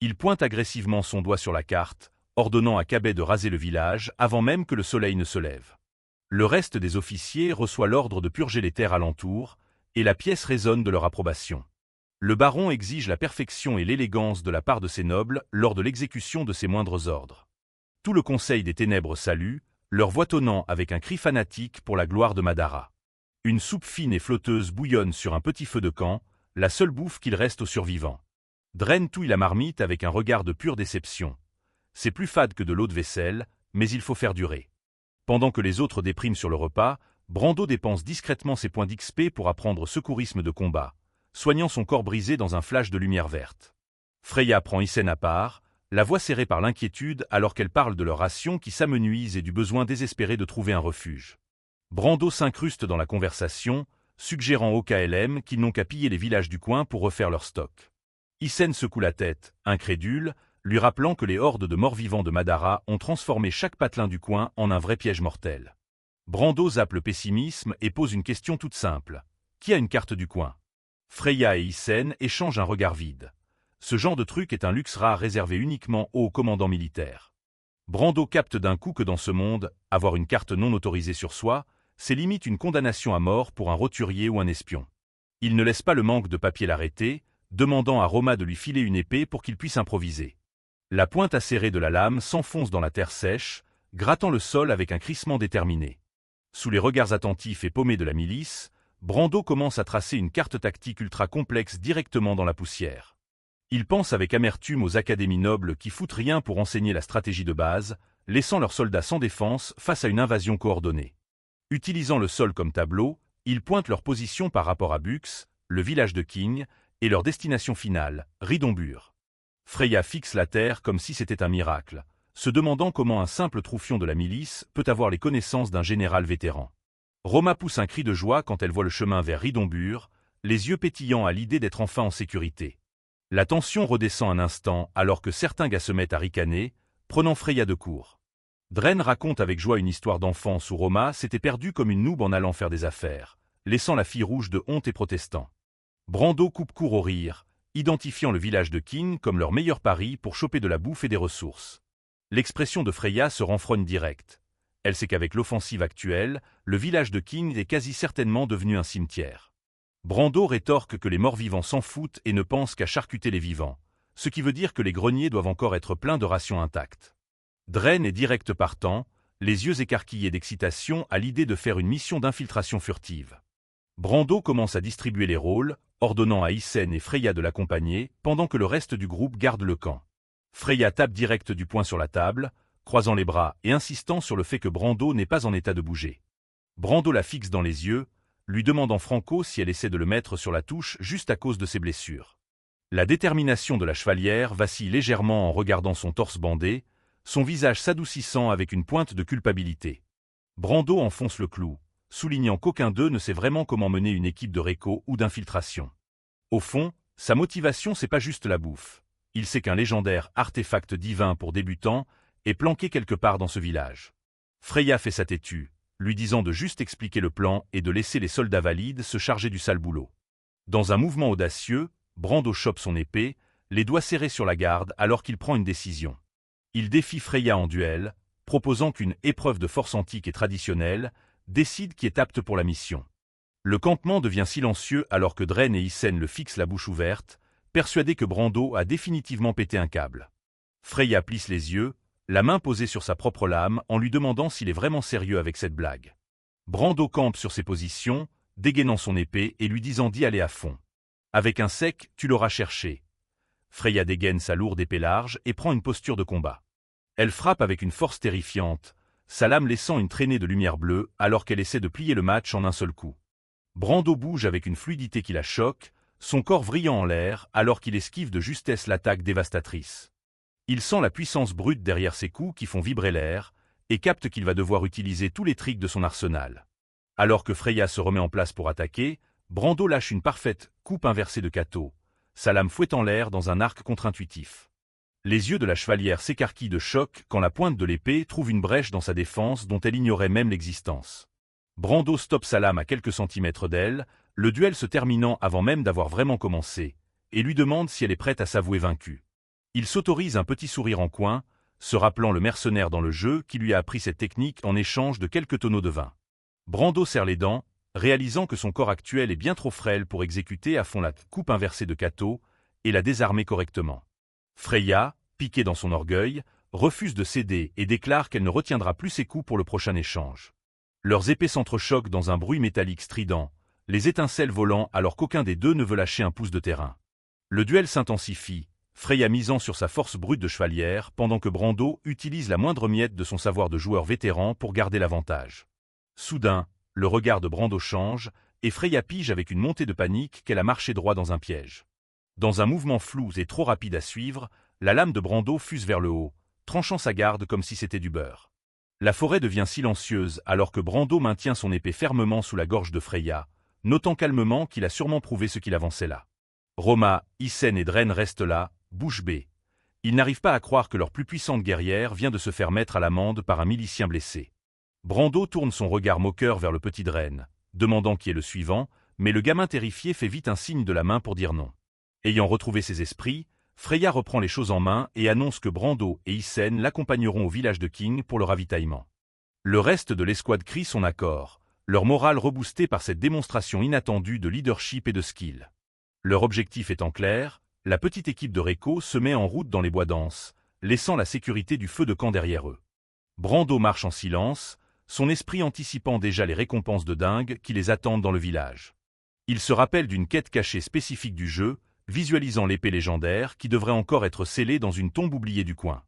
Il pointe agressivement son doigt sur la carte, ordonnant à Cabet de raser le village avant même que le soleil ne se lève. Le reste des officiers reçoit l'ordre de purger les terres alentour, et la pièce résonne de leur approbation. Le baron exige la perfection et l'élégance de la part de ses nobles lors de l'exécution de ses moindres ordres. Tout le conseil des ténèbres salue, leur voix tonnant avec un cri fanatique pour la gloire de Madara. Une soupe fine et flotteuse bouillonne sur un petit feu de camp, la seule bouffe qu'il reste aux survivants. Dren touille la marmite avec un regard de pure déception. C'est plus fade que de l'eau de vaisselle, mais il faut faire durer. Pendant que les autres dépriment sur le repas, Brando dépense discrètement ses points d'XP pour apprendre secourisme de combat, soignant son corps brisé dans un flash de lumière verte. Freya prend Isen à part, la voix serrée par l'inquiétude alors qu'elle parle de leur ration qui s'amenuise et du besoin désespéré de trouver un refuge. Brando s'incruste dans la conversation, suggérant au KLM qu'ils n'ont qu'à piller les villages du coin pour refaire leur stock. Isen secoue la tête, incrédule, lui rappelant que les hordes de morts-vivants de Madara ont transformé chaque patelin du coin en un vrai piège mortel. Brando zappe le pessimisme et pose une question toute simple. Qui a une carte du coin? Freya et Isen échangent un regard vide. Ce genre de truc est un luxe rare réservé uniquement aux commandants militaires. Brando capte d'un coup que dans ce monde, avoir une carte non autorisée sur soi, c'est limite une condamnation à mort pour un roturier ou un espion. Il ne laisse pas le manque de papier l'arrêter, demandant à Roma de lui filer une épée pour qu'il puisse improviser. La pointe acérée de la lame s'enfonce dans la terre sèche, grattant le sol avec un crissement déterminé. Sous les regards attentifs et paumés de la milice, Brando commence à tracer une carte tactique ultra complexe directement dans la poussière. Il pense avec amertume aux académies nobles qui foutent rien pour enseigner la stratégie de base, laissant leurs soldats sans défense face à une invasion coordonnée. Utilisant le sol comme tableau, ils pointent leur position par rapport à Bux, le village de King, et leur destination finale, Ridombur. Freya fixe la terre comme si c'était un miracle, se demandant comment un simple troufion de la milice peut avoir les connaissances d'un général vétéran. Roma pousse un cri de joie quand elle voit le chemin vers Ridombur, les yeux pétillants à l'idée d'être enfin en sécurité. La tension redescend un instant alors que certains gars se mettent à ricaner, prenant Freya de court. Dren raconte avec joie une histoire d'enfance où Roma s'était perdue comme une noob en allant faire des affaires, laissant la fille rouge de honte et protestant. Brando coupe court au rire, identifiant le village de King comme leur meilleur pari pour choper de la bouffe et des ressources. L'expression de Freya se renfrogne direct. Elle sait qu'avec l'offensive actuelle, le village de King est quasi certainement devenu un cimetière. Brando rétorque que les morts-vivants s'en foutent et ne pensent qu'à charcuter les vivants, ce qui veut dire que les greniers doivent encore être pleins de rations intactes. Dren est direct partant, les yeux écarquillés d'excitation à l'idée de faire une mission d'infiltration furtive. Brando commence à distribuer les rôles, ordonnant à Isen et Freya de l'accompagner, pendant que le reste du groupe garde le camp. Freya tape direct du poing sur la table, croisant les bras et insistant sur le fait que Brando n'est pas en état de bouger. Brando la fixe dans les yeux, lui demandant franco si elle essaie de le mettre sur la touche juste à cause de ses blessures. La détermination de la chevalière vacille légèrement en regardant son torse bandé, son visage s'adoucissant avec une pointe de culpabilité. Brando enfonce le clou, soulignant qu'aucun d'eux ne sait vraiment comment mener une équipe de réco ou d'infiltration. Au fond, sa motivation c'est pas juste la bouffe. Il sait qu'un légendaire artefact divin pour débutants est planqué quelque part dans ce village. Freya fait sa têtue, lui disant de juste expliquer le plan et de laisser les soldats valides se charger du sale boulot. Dans un mouvement audacieux, Brando chope son épée, les doigts serrés sur la garde alors qu'il prend une décision. Il défie Freya en duel, proposant qu'une épreuve de force antique et traditionnelle décide qui est apte pour la mission. Le campement devient silencieux alors que Dren et Ysenne le fixent la bouche ouverte, persuadés que Brando a définitivement pété un câble. Freya plisse les yeux, la main posée sur sa propre lame en lui demandant s'il est vraiment sérieux avec cette blague. Brando campe sur ses positions, dégainant son épée et lui disant d'y aller à fond. Avec un sec, tu l'auras cherché. Freya dégaine sa lourde épée large et prend une posture de combat. Elle frappe avec une force terrifiante, sa lame laissant une traînée de lumière bleue alors qu'elle essaie de plier le match en un seul coup. Brando bouge avec une fluidité qui la choque, son corps vrillant en l'air alors qu'il esquive de justesse l'attaque dévastatrice. Il sent la puissance brute derrière ses coups qui font vibrer l'air, et capte qu'il va devoir utiliser tous les tricks de son arsenal. Alors que Freya se remet en place pour attaquer, Brando lâche une parfaite coupe inversée de Kato, sa lame fouettant l'air dans un arc contre-intuitif. Les yeux de la chevalière s'écarquillent de choc quand la pointe de l'épée trouve une brèche dans sa défense dont elle ignorait même l'existence. Brando stoppe sa lame à quelques centimètres d'elle, le duel se terminant avant même d'avoir vraiment commencé, et lui demande si elle est prête à s'avouer vaincue. Il s'autorise un petit sourire en coin, se rappelant le mercenaire dans le jeu qui lui a appris cette technique en échange de quelques tonneaux de vin. Brando serre les dents, réalisant que son corps actuel est bien trop frêle pour exécuter à fond la coupe inversée de Kato et la désarmer correctement. Freya, piquée dans son orgueil, refuse de céder et déclare qu'elle ne retiendra plus ses coups pour le prochain échange. Leurs épées s'entrechoquent dans un bruit métallique strident, les étincelles volant alors qu'aucun des deux ne veut lâcher un pouce de terrain. Le duel s'intensifie, Freya misant sur sa force brute de chevalière pendant que Brando utilise la moindre miette de son savoir de joueur vétéran pour garder l'avantage. Soudain, le regard de Brando change, et Freya pige avec une montée de panique qu'elle a marché droit dans un piège. Dans un mouvement flou et trop rapide à suivre, la lame de Brando fuse vers le haut, tranchant sa garde comme si c'était du beurre. La forêt devient silencieuse alors que Brando maintient son épée fermement sous la gorge de Freya, notant calmement qu'il a sûrement prouvé ce qu'il avançait là. Roma, Ysenne et Dren restent là, bouche bée. Ils n'arrivent pas à croire que leur plus puissante guerrière vient de se faire mettre à l'amende par un milicien blessé. Brando tourne son regard moqueur vers le petit Dren, demandant qui est le suivant, mais le gamin terrifié fait vite un signe de la main pour dire non. Ayant retrouvé ses esprits, Freya reprend les choses en main et annonce que Brando et Ysenne l'accompagneront au village de King pour le ravitaillement. Le reste de l'escouade crie son accord, leur morale reboostée par cette démonstration inattendue de leadership et de skill. Leur objectif étant clair, la petite équipe de Reiko se met en route dans les bois denses, laissant la sécurité du feu de camp derrière eux. Brando marche en silence, son esprit anticipant déjà les récompenses de dingue qui les attendent dans le village. Il se rappelle d'une quête cachée spécifique du jeu, visualisant l'épée légendaire qui devrait encore être scellée dans une tombe oubliée du coin.